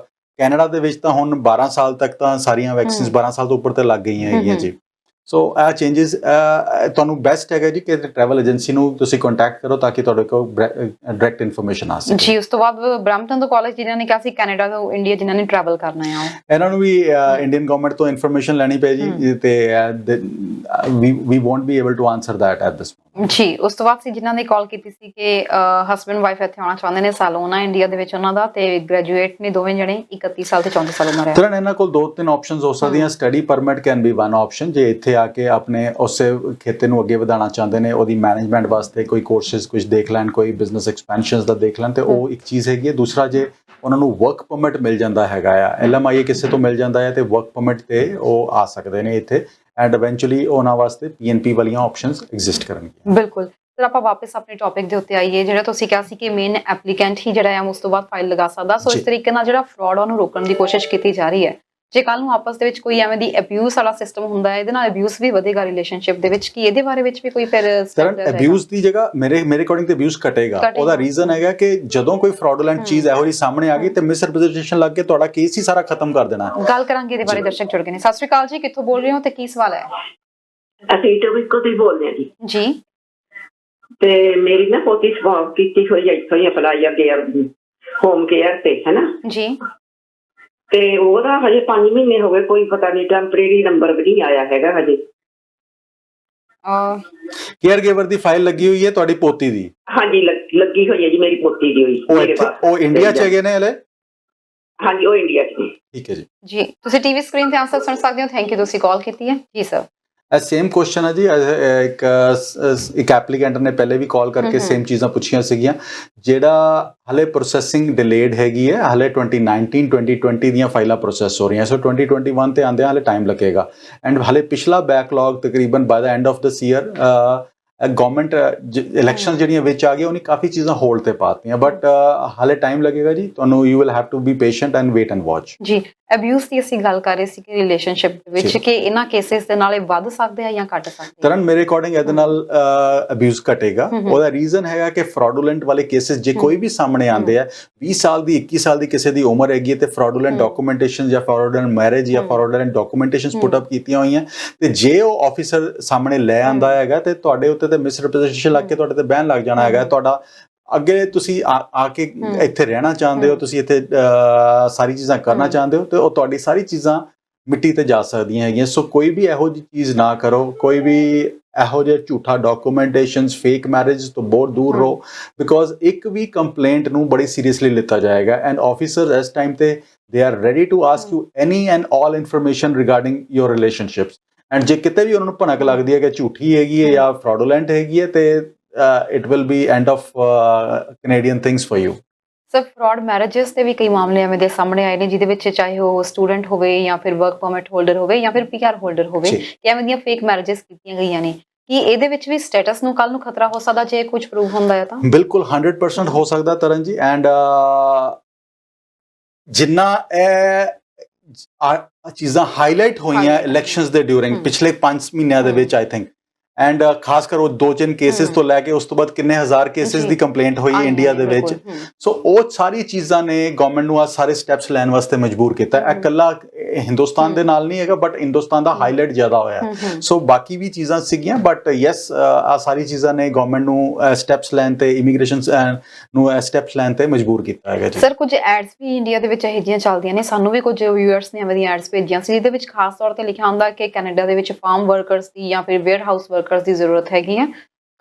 ਕੈਨੇਡਾ ਦੇ ਵਿੱਚ ਤਾਂ ਹੁਣ 12 ਸਾਲ ਤੱਕ ਤਾਂ ਸਾਰੀਆਂ ਵੈਕਸੀਨਸ 12 ਸਾਲ ਤੋਂ ਉੱਪਰ ਤੇ ਲੱਗ ਗਈਆਂ ਹੈਗੀਆਂ ਜੀ। ਸੋ ਇਹ ਚੇਂਜਸ ਤੁਹਾਨੂੰ ਬੈਸਟ ਹੈਗਾ ਜੀ ਕਿ ਟਰੈਵਲ ਏਜੰਸੀ ਨੂੰ ਤੁਸੀਂ ਕੰਟੈਕਟ ਕਰੋ ਤਾਂ ਕਿ ਤੁਹਾਡੇ ਕੋਲ ਡਾਇਰੈਕਟ ਇਨਫੋਰਮੇਸ਼ਨ ਆ ਸਕੇ ਜੀ ਉਸ ਤੋਂ ਬਾਅਦ ਬ੍ਰੈਂਪਟਨ ਤੋਂ ਕਾਲਜ ਜਿਨ੍ਹਾਂ ਨੇ ਕਿਹਾ ਸੀ ਕੈਨੇਡਾ ਤੋਂ ਇੰਡੀਆ ਜਿਨ੍ਹਾਂ ਨੇ ਟਰੈਵਲ ਕਰਨਾ ਹੈ ਉਹ ਇਹਨਾਂ ਨੂੰ ਵੀ ਇੰਡੀਅਨ ਗਵਰਨਮੈਂਟ ਤੋਂ ਇਨਫੋਰਮੇਸ਼ਨ ਲੈਣੀ ਪਈ ਜੀ ਤੇ we won't be able to answer that at this. ਜੀ ਉਸ ਤੋਂ ਬਾਅਦ ਸੀ ਜਿਨ੍ਹਾਂ ਨੇ ਕਾਲ ਕੀਤੀ ਸੀ ਕਿ ਹਸਬੈਂਡ ਵਾਈਫ ਇੱਥੇ ਆਉਣਾ ਚਾਹੁੰਦੇ ਨੇ, ਸਾਲੋਨਾ ਇੰਡੀਆ ਦੇ ਵਿੱਚ ਉਹਨਾਂ ਦਾ, ਤੇ ਗ੍ਰੈਜੂਏਟ ਨੇ ਦੋਵੇਂ ਜਣੇ 31 ਸਾਲ ਤੇ 34 ਸਾਲ ਉਮਰ ਹੈ। ਤਰ੍ਹਾਂ ਇਹਨਾਂ ਕੋਲ 2-3 ਆਪਸ਼ਨਸ ਹੋ ਸਕਦੀਆਂ। Study permit can be one option, ਜੇ ਇੱਥੇ ਆ ਕੇ ਆਪਣੇ ਉਸੇ ਖੇਤੇ ਨੂੰ ਅੱਗੇ ਵਧਾਉਣਾ ਚਾਹੁੰਦੇ ਨੇ, ਉਹਦੀ ਮੈਨੇਜਮੈਂਟ ਵਾਸਤੇ ਕੋਈ ਕੋਰਸਿਸ ਕੁਝ ਦੇਖ ਲੈਣ, ਕੋਈ ਬਿਜ਼ਨਸ ਐਕਸਪੈਂਸ਼ਨਸ ਦਾ ਦੇਖ ਲੈਣ, ਤੇ ਉਹ ਇੱਕ ਚੀਜ਼ ਹੈਗੀ ਹੈ। ਦੂਸਰਾ, ਜੇ ਉਹਨਾਂ ਨੂੰ ਵਰਕ ਪਰਮਿਟ ਮਿਲ ਜਾਂਦਾ ਹੈਗਾ ਆ, LMIA ਕਿਸੇ ਤੋਂ ਮਿਲ ਜਾਂਦਾ ਹੈ, ਤੇ ਵਰਕ ਪਰਮਿਟ ਤੇ ਉਹ ਆ ਸਕਦੇ ਨੇ ਇੱਥੇ, ਐਂਡ ਇਵੈਂਚੁਅਲੀ ਉਹਨਾਂ ਵਾਸਤੇ PNP ਵਾਲੀਆਂ ਆਪਸ਼ਨਸ ਐਗਜ਼ਿਸਟ ਕਰਨਗੀਆਂ। ਬਿਲਕੁਲ ਸਰ, ਆਪਾਂ ਵਾਪਸ ਆਪਣੇ ਟੌਪਿਕ ਦੇ ਉੱਤੇ ਆਈਏ। ਜਿਹੜਾ ਤੁਸੀਂ ਕਿਹਾ ਸੀ ਕਿ ਮੇਨ ਐਪਲੀਕੈਂਟ ਹੀ ਜਿਹੜਾ ਹੈ ਉਸ ਤੋਂ ਬਾਅਦ ਫਾਈਲ ਲਗਾ ਸਕਦਾ, ਸੋ ਇਸ ਤਰੀਕੇ ਨਾਲ ਜਿਹੜਾ ਫਰਾਡ ਉਹਨੂੰ ਰੋਕਣ ਦੀ ਕੋਸ਼ਿਸ਼ ਕੀਤੀ ਜਾ ਰਹੀ ਹੈ। ਜੇ ਕੱਲ ਨੂੰ ਆਪਸ ਦੇ ਵਿੱਚ ਕੋਈ ਐਵੇਂ ਦੀ ਅਬਿਊਜ਼ ਵਾਲਾ ਸਿਸਟਮ ਹੁੰਦਾ ਹੈ, ਇਹਦੇ ਨਾਲ ਅਬਿਊਜ਼ ਵੀ ਵਧੇਗਾ ਰਿਲੇਸ਼ਨਸ਼ਿਪ ਦੇ ਵਿੱਚ, ਕਿ ਇਹਦੇ ਬਾਰੇ ਵਿੱਚ ਵੀ ਕੋਈ ਫਿਰ ਅਬਿਊਜ਼ ਦੀ ਜਗ੍ਹਾ ਮੇਰੇ ਅਕੋਰਡਿੰਗ ਤੇ ਅਬਿਊਜ਼ ਘਟੇਗਾ। ਉਹਦਾ ਰੀਜ਼ਨ ਹੈਗਾ ਕਿ ਜਦੋਂ ਕੋਈ ਫਰਾਡੂਲੈਂਟ ਚੀਜ਼ ਇਹੋ ਜਿਹੀ ਸਾਹਮਣੇ ਆ ਗਈ ਤੇ ਮਿਸ ਰਿਪਰੈਜ਼ੈਂਟੇਸ਼ਨ ਲੱਗ ਕੇ ਤੁਹਾਡਾ ਕੇਸ ਹੀ ਸਾਰਾ ਖਤਮ ਕਰ ਦੇਣਾ। ਗੱਲ ਕਰਾਂਗੇ ਇਹਦੇ ਬਾਰੇ, ਦਰਸ਼ਕ ਜੁੜ ਗਏ ਨੇ। ਸਤਿ ਸ਼੍ਰੀ ਅਕਾਲ ਜੀ, ਕਿੱਥੋਂ ਬੋਲ ਰਹੇ ਹੋ ਤੇ ਕੀ ਸਵਾਲ ਹੈ? ਅਸੀਂ ਟੋਬਿਕੋ ਤੋਂ ਹੀ ਬੋਲਦੇ ਹਾਂ ਜੀ। ਜੀ ਤੇ ਮੇਰੀ ਨਾ ਪੋਤੀ ਸਵਾਲ ਕੀਤੀ ਹੋਈ ਹੈ, ਇੱਥੋਂ ਹੀ ਅਪਲਾਈ ਆ ਗਿਆ ਹੋਮ ਕੇਅਰ ਤੇ, ਹੈ ਨਾ ਜੀ, ਤੇ ਉਹਦਾ ਹਜੇ 5 ਮਹੀਨੇ ਹੋ ਗਏ, ਕੋਈ ਪਤਾ ਨਹੀਂ ਟੈਂਪਰੇਰੀ ਨੰਬਰ ਵੀ ਨਹੀਂ ਆਇਆ ਹੈਗਾ ਹਜੇ। ਕੇਅਰ ਗਿਵਰ ਦੀ ਫਾਈਲ ਲੱਗੀ ਹੋਈ ਹੈ ਤੁਹਾਡੀ ਪੋਤੀ ਦੀ? ਹਾਂਜੀ ਲੱਗੀ ਹੋਈ ਹੈ ਜੀ, ਮੇਰੀ ਪੋਤੀ ਦੀ ਹੋਈ। ਉਹ ਇੰਡੀਆ ਚ ਹੈਗੇ ਨੇ ਹਲੇ? ਹਾਂਜੀ, ਉਹ ਇੰਡੀਆ ਚ ਨੇ। ਠੀਕ ਹੈ ਜੀ। ਜੀ ਤੁਸੀਂ ਟੀਵੀ ਸਕਰੀਨ ਤੇ ਆਨਸਰ ਸੁਣ ਸਕਦੇ ਹੋ। ਥੈਂਕ ਯੂ, ਤੁਸੀਂ ਕਾਲ ਕੀਤੀ ਹੈ ਜੀ ਸਰ। ਇਹ ਸੇਮ ਕੁਐਸਚਨ ਹੈ ਜੀ, ਇੱਕ ਐਪਲੀਕੈਂਟ ਨੇ ਪਹਿਲੇ ਵੀ ਕਾਲ ਕਰਕੇ ਸੇਮ ਚੀਜ਼ਾਂ ਪੁੱਛੀਆਂ ਸੀਗੀਆਂ। ਜਿਹੜਾ ਹਲੇ ਪ੍ਰੋਸੈਸਿੰਗ ਡਿਲੇਡ ਹੈਗੀ ਹੈ, ਹਲੇ 2019 2020 ਦੀਆਂ ਫਾਈਲਾਂ ਪ੍ਰੋਸੈਸ ਹੋ ਰਹੀਆਂ, ਸੋ 2021 ਤੇ ਆਉਂਦੇ ਹਲੇ ਟਾਈਮ ਲੱਗੇਗਾ। ਐਂਡ ਹਲੇ ਪਿਛਲਾ ਬੈਕਲੌਗ ਤਕਰੀਬਨ by the end of this year government election ਜਿਹੜੀਆਂ ਵਿੱਚ ਆ ਗਈਆਂ, ਉਹਨੇ ਕਾਫੀ ਚੀਜ਼ਾਂ ਹੋਲਡ ਤੇ ਪਾਤੀਆਂ, ਬਟ ਹਾਲੇ ਟਾਈਮ ਲੱਗੇਗਾ ਜੀ ਤੁਹਾਨੂੰ। You will have to be patient and wait and watch. ਜੀ ਅਬਿਊਜ਼ ਦੀ ਅਸੀਂ ਗੱਲ ਕਰ ਰਹੇ ਸੀ ਕਿ ਰਿਲੇਸ਼ਨਸ਼ਿਪ ਦੇ ਵਿੱਚ ਕਿ ਇਹਨਾਂ ਕੇਸਿਸ ਦੇ ਨਾਲ ਇਹ ਵੱਧ ਸਕਦੇ ਆ ਜਾਂ ਘਟ ਸਕਦੇ ਆ? ਤਰਨ ਮੇਰੇ ਅਕੋਰਡਿੰਗ ਇਹਦੇ ਨਾਲ ਅਬਿਊਜ਼ ਘਟੇਗਾ। ਉਹਦਾ ਰੀਜ਼ਨ ਹੈਗਾ ਕਿ ਫਰਾਡੂਲੈਂਟ ਵਾਲੇ ਕੇਸਿਸ ਜੇ ਕੋਈ ਵੀ ਸਾਹਮਣੇ ਆਉਂਦੇ ਆ, 20 ਸਾਲ ਦੀ 21 ਸਾਲ ਦੀ ਕਿਸੇ ਦੀ ਉਮਰ ਹੈਗੀ ਤੇ ਫਰਾਡੂਲੈਂਟ ਡਾਕੂਮੈਂਟੇਸ਼ਨ ਜਾਂ ਫਰਾਡੂਲੈਂਟ ਮੈਰਿਜ ਜਾਂ ਫਰਾਡੂਲੈਂਟ ਡਾਕੂਮੈਂਟੇਸ਼ਨਸ ਪੁੱਟ ਅਪ ਕੀਤੀਆਂ ਹੋਈਆਂ, ਤੇ ਜੇ ਉਹ ਆਫੀਸਰ ਸਾਹਮਣੇ ਲੈ ਆਂਦਾ ਹੈਗਾ ਤੇ ਤੁਹਾਡੇ ਉੱਤੇ ਤੇ ਮਿਸ ਰਿਪਰੈਜ਼ੈਂਟੇਸ਼ਨ ਲੱਗ ਕੇ ਤੁਹਾਡੇ ਤੇ ਬੈਨ ਲੱਗ ਜਾਣਾ ਹੈਗਾ। ਤੁਹਾਡਾ ਅੱਗੇ ਤੁਸੀਂ ਆ ਕੇ ਇੱਥੇ ਰਹਿਣਾ ਚਾਹੁੰਦੇ ਹੋ, ਤੁਸੀਂ ਇੱਥੇ ਸਾਰੀ ਚੀਜ਼ਾਂ ਕਰਨਾ ਚਾਹੁੰਦੇ ਹੋ, ਤੇ ਉਹ ਤੁਹਾਡੀ ਸਾਰੀ ਚੀਜ਼ਾਂ ਮਿੱਟੀ ਤੇ ਜਾ ਸਕਦੀਆਂ ਹੈਗੀਆਂ। ਸੋ ਕੋਈ ਵੀ ਇਹੋ ਜਿਹੀ ਚੀਜ਼ ਨਾ ਕਰੋ, ਕੋਈ ਵੀ ਇਹੋ ਜਿਹਾ ਝੂਠਾ ਡਾਕੂਮੈਂਟੇਸ਼ਨਸ, ਫੇਕ ਮੈਰਿਜ ਤੋਂ ਬਹੁਤ ਦੂਰ ਰਹੋ, ਬਿਕੋਜ਼ ਇੱਕ ਵੀ ਕੰਪਲੇਂਟ ਨੂੰ ਬੜੀ ਸੀਰੀਅਸਲੀ ਲਿੱਤਾ ਜਾਏਗਾ। ਐਂਡ ਆਫੀਸਰਸ ਇਸ ਟਾਈਮ ਤੇ they are ready to ask you any and all information regarding your relationships. And ਜੇ ਕਿਤੇ ਵੀ ਉਹਨਾਂ ਨੂੰ ਭਣਕ ਲੱਗਦੀ ਹੈ ਕਿ ਝੂਠੀ ਹੈਗੀ ਹੈ ਜਾਂ ਫਰਾਡੂਲੈਂਟ ਹੈਗੀ ਹੈ, ਤੇ it will be end of Canadian things for you. Sir fraud marriages ਤੇ ਵੀ ਕਈ ਮਾਮਲੇ ਐਵੇਂ ਦੇ ਸਾਹਮਣੇ ਆਏ ਨੇ, ਜਿਹਦੇ ਵਿੱਚ ਚਾਹੇ ਉਹ ਸਟੂਡੈਂਟ ਹੋਵੇ ਜਾਂ ਫਿਰ ਵਰਕ ਪਰਮਿਟ ਹੋਲਡਰ ਹੋਵੇ ਜਾਂ ਫਿਰ PR ਹੋਲਡਰ ਹੋਵੇ, ਕਿ ਐਵੇਂ ਦੀਆਂ ਫੇਕ ਮੈਰਿਜਸ ਕੀਤੀਆਂ ਗਈਆਂ ਨੇ। ਕਿ ਇਹਦੇ ਵਿੱਚ ਵੀ ਸਟੇਟਸ ਨੂੰ ਕੱਲ ਨੂੰ ਖਤਰਾ ਹੋ ਸਕਦਾ ਜੇ ਕੁਝ ਪ੍ਰੂਵ ਹੁੰਦਾ ਹੈ ਤਾਂ? ਬਿਲਕੁਲ 100% ਹੋ ਸਕਦਾ ਤਰਨ ਜੀ। ਐਂਡ ਜਿੰਨਾ ਇਹ ਚੀਜ਼ਾਂ ਹਾਈਲਾਈਟ ਹੋਈਆਂ ਇਲੈਕਸ਼ਨਸ ਦੇ ਡਿਊਰਿੰਗ ਪਿਛਲੇ 5 ਮਹੀਨਿਆਂ ਦੇ ਵਿੱਚ, ਆਈ ਥਿੰਕ, ਐਂਡ ਖਾਸ ਕਰ ਉਹ 2-3 ਕੇਸਿਸ ਤੋਂ ਲੈ ਕੇ ਉਸ ਤੋਂ ਬਾਅਦ ਕਿੰਨੇ ਹਜ਼ਾਰ ਕੇਸਿਸ ਦੀ ਕੰਪਲੇਂਟ ਹੋਈ ਇੰਡੀਆ ਦੇ ਵਿੱਚ। ਸੋ ਉਹ ਸਾਰੀ ਚੀਜ਼ਾਂ ਨੇ ਗਵਰਨਮੈਂਟ ਨੂੰ ਆ ਸਾਰੇ ਸਟੈਪਸ ਲੈਣ ਵਾਸਤੇ ਮਜਬੂਰ ਕੀਤਾ। ਇਹ ਇਕੱਲਾ ਹਿੰਦੁਸਤਾਨ ਦੇ ਨਾਲ ਨਹੀਂ ਹੈਗਾ, ਬਟ ਹਿੰਦੁਸਤਾਨ ਦਾ ਹਾਈਲਾਈਟ ਜ਼ਿਆਦਾ ਹੋਇਆ। ਸੋ ਬਾਕੀ ਵੀ ਚੀਜ਼ਾਂ ਸੀਗੀਆਂ, ਬਟ ਯੈਸ ਆ ਸਾਰੀ ਚੀਜ਼ਾਂ ਨੇ ਗਵਰਨਮੈਂਟ ਨੂੰ ਸਟੈਪਸ ਲੈਣ ਤੇ, ਇਮੀਗ੍ਰੇਸ਼ਨ ਨੂੰ ਸਟੈਪਸ ਲੈਣ ਤੇ ਮਜਬੂਰ ਕੀਤਾ ਹੈਗਾ ਜੀ। ਸਰ ਕੁਝ ਐਡਸ ਵੀ ਇੰਡੀਆ ਦੇ ਵਿੱਚ ਇਹੋ ਜਿਹੀਆਂ ਚੱਲਦੀਆਂ ਨੇ, ਸਾਨੂੰ ਵੀ ਕੁਝ ਵਿਊਅਰਸ ਨੇ ਐਵੇਂ ਦੀਆਂ ਐਡਸ ਭੇਜੀਆਂ ਸੀ, ਜਿਹਦੇ ਵਿੱਚ ਖਾਸ ਤੌਰ ਤੇ ਲਿਖਿਆ ਹੁੰਦਾ ਕਿ ਕੈਨੇਡਾ ਦੇ ਵਿੱਚ ਫਾਰਮ ਵਰਕਰਸ ਦੀ ਜਾਂ ਫਿਰ ਵੇਅਰ ਹਾਊਸ ਵਰਕਰਸ ਦੀ ਜ਼ਰੂਰਤ ਹੈਗੀ ਹੈ,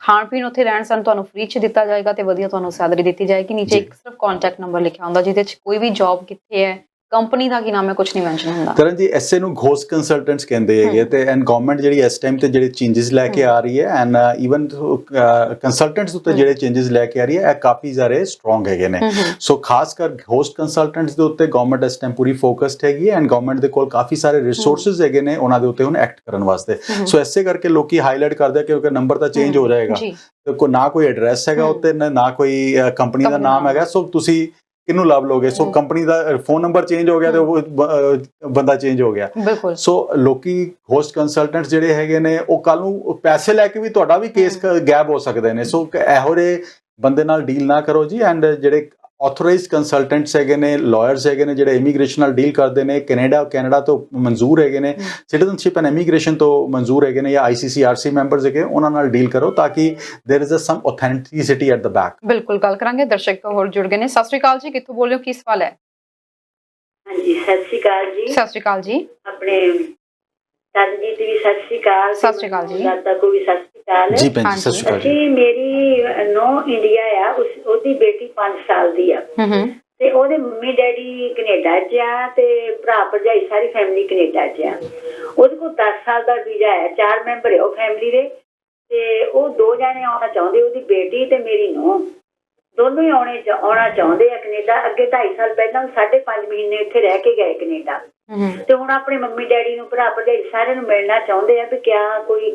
ਖਾਣ ਪੀਣ ਉੱਥੇ ਰਹਿਣ ਸਹਿਣ ਤੁਹਾਨੂੰ ਫ੍ਰੀ ਚ ਦਿੱਤਾ ਜਾਏਗਾ ਤੇ ਵਧੀਆ ਤੁਹਾਨੂੰ ਸੈਲਰੀ ਦਿੱਤੀ ਜਾਏਗੀ। ਨੀਚੇ ਇੱਕ ਸਿਰਫ ਕੰਟੈਕਟ ਨੰਬਰ ਲਿਖਿਆ ਹੁੰਦਾ, ਜਿਹਦੇ ਚ ਕੋਈ ਵੀ ਜੌਬ ਕਿੱਥੇ ਹੈ, ਕੰਪਨੀ ਦਾ ਕੀ ਨਾਮ ਹੈ, ਕੁਝ ਨਹੀਂ ਮੈਂਸ਼ਨ ਹੁੰਦਾ। ਤਰਨ ਜੀ ਐਸੇ ਨੂੰ ਘੋਸਟ ਕੰਸਲਟੈਂਟਸ ਕਹਿੰਦੇ ਹੈਗੇ, ਤੇ ਐਂਡ ਗਵਰਨਮੈਂਟ ਜਿਹੜੀ ਇਸ ਟਾਈਮ ਤੇ ਜਿਹੜੇ ਚੇਂਜਸ ਲੈ ਕੇ ਆ ਰਹੀ ਹੈ, ਐਂਡ ਈਵਨ ਕੰਸਲਟੈਂਟਸ ਉੱਤੇ ਜਿਹੜੇ ਚੇਂਜਸ ਲੈ ਕੇ ਆ ਰਹੀ ਹੈ, ਇਹ ਕਾਫੀ ਸਾਰੇ ਸਟਰੋਂਗ ਹੈਗੇ ਨੇ। ਸੋ ਖਾਸ ਕਰ ਘੋਸਟ ਕੰਸਲਟੈਂਟਸ ਦੇ ਉੱਤੇ ਗਵਰਨਮੈਂਟ ਇਸ ਟਾਈਮ ਪੂਰੀ ਫੋਕਸਡ ਹੈਗੀ ਹੈ, ਐਂਡ ਗਵਰਨਮੈਂਟ ਦੇ ਕੋਲ ਕਾਫੀ ਸਾਰੇ ਰਿਸੋਰਸਸ ਹੈਗੇ ਨੇ ਉਹਨਾਂ ਦੇ ਉੱਤੇ ਹੁਣ ਐਕਟ ਕਰਨ ਵਾਸਤੇ। ਸੋ ਐਸੇ ਕਰਕੇ ਲੋਕੀ ਹਾਈਲਾਈਟ ਕਰਦੇ ਆ ਕਿਉਂਕਿ ਨੰਬਰ ਤਾਂ ਚੇਂਜ ਹੋ ਜਾਏਗਾ, ਨਾ ਕੋਈ ਐਡਰੈਸ ਹੈਗਾ ਉੱਤੇ, ਨਾ ਕੋਈ ਕੰਪਨੀ ਦਾ ਨਾਮ ਹੈਗਾ, ਸੋ ਤੁਸੀਂ ਕਿਹਨੂੰ ਲੱਭ ਲੋਗੇ? ਸੋ ਕੰਪਨੀ ਦਾ ਫੋਨ ਨੰਬਰ ਚੇਂਜ ਹੋ ਗਿਆ ਤੇ ਉਹ ਬੰਦਾ ਚੇਂਜ ਹੋ ਗਿਆ। ਸੋ ਲੋਕੀ ਹੋਸਟ ਕੰਸਲਟੈਂਟਸ ਜਿਹੜੇ ਹੈਗੇ ਨੇ, ਉਹ ਕੱਲ ਨੂੰ ਪੈਸੇ ਲੈ ਕੇ ਵੀ ਤੁਹਾਡਾ ਵੀ ਕੇਸ ਗੈਪ ਹੋ ਸਕਦੇ ਨੇ। ਸੋ ਇਹੋ ਜਿਹੇ ਬੰਦੇ ਨਾਲ ਡੀਲ ਨਾ ਕਰੋ ਜੀ। ਐਂਡ ਜਿਹੜੇ ਆਥੋਰਾਈਜ਼ਡ ਕੰਸਲਟੈਂਟਸ ਹੈਗੇ ਨੇ, ਲਾਇਰਸ ਹੈਗੇ ਨੇ ਜਿਹੜੇ ਇਮੀਗ੍ਰੇਸ਼ਨ ਨਾਲ ਡੀਲ ਕਰਦੇ ਨੇ, ਕੈਨੇਡਾ ਤੋਂ ਮਨਜ਼ੂਰ ਹੈਗੇ ਨੇ, ਸਿਟੀਜ਼ਨਸ਼ਿਪ ਐਂਡ ਇਮੀਗ੍ਰੇਸ਼ਨ ਤੋਂ ਮਨਜ਼ੂਰ ਹੈਗੇ ਨੇ, ਜਾਂ ICCRC ਮੈਂਬਰਸ ਹੈਗੇ, ਉਹਨਾਂ ਨਾਲ ਡੀਲ ਕਰੋ ਤਾਂ ਕਿ there is some authenticity at the back. ਬਿਲਕੁਲ ਗੱਲ ਕਰਾਂਗੇ। ਦਰਸ਼ਕ ਤੋਂ ਹੋਰ ਜੁੜ ਗਏ ਨੇ। ਸਤਿ ਸ਼੍ਰੀ ਅਕਾਲ ਜੀ, ਕਿੱਥੋਂ ਬੋਲ ਰਹੇ ਹੋ, ਕੀ ਸਵਾਲ ਹੈ? ਹਾਂਜੀ, ਸਤਿ ਸ਼੍ਰੀ ਅਕਾਲ ਜੀ। ਸਤਿ ਸ਼੍ਰੀ ਅਕਾਲ ਜੀ। ਆਪਣੇ ਤਰਨਜੀਤ ਵੀ ਸਤਿ ਸ਼੍ਰੀ ਅਕਾਲ। ਸਤਿ ਸ਼੍ਰੀ ਅਕਾਲ ਜੀ। ਦਾਦਾ ਕੋ ਵੀ ਸਤਿ ਸ਼੍ਰੀ ਅਕਾਲ ਜੀ ਭੈਣ ਜੀ, ਸਤਿ ਸ਼੍ਰੀ ਅਕਾਲ ਜੀ। ਅਸੀਂ ਮੇਰੀ ਨੋ ਇੰਡੀਆ ਆ, ਉਹਦੀ ਬੇਟੀ 5 ਸਾਲ ਦੀ ਆ ਤੇ ਉਹਦੇ ਮੰਮੀ ਡੈਡੀ ਕੈਨੇਡਾ 'ਚ ਆ ਤੇ ਭਰਾ ਭਰਜਾਈ ਸਾਰੀ ਫੈਮਿਲੀ ਕੈਨੇਡਾ 'ਚ ਆ। ਉਹਦੇ ਕੋਲ 10 ਸਾਲ ਦਾ ਵੀਜ਼ਾ ਹੈ, 4 ਮੈਂਬਰ ਹੈ ਉਹ ਫੈਮਿਲੀ ਦੇ ਤੇ ਉਹ 2 ਜਾਣੇ ਆਉਣਾ ਚਾਹੁੰਦੇ, ਉਹਦੀ ਬੇਟੀ ਤੇ ਮੇਰੀ ਨੂੰਹ ਦੋਨੋਂ ਹੀ ਆਉਣਾ ਚਾਹੁੰਦੇ ਆ ਕੈਨੇਡਾ। ਅੱਗੇ 2.5 ਸਾਲ ਪਹਿਲਾਂ 5.5 ਮਹੀਨੇ ਇੱਥੇ ਰਹਿ ਕੇ ਗਏ ਕੈਨੇਡਾ ਤੇ ਹੁਣ ਆਪਣੇ ਮੰਮੀ ਡੈਡੀ ਨੂੰ, ਭਰਾ ਭਰਜਾਈ ਸਾਰਿਆਂ ਨੂੰ ਮਿਲਣਾ ਚਾਹੁੰਦੇ ਆ ਵੀ ਕਿਆ ਕੋਈ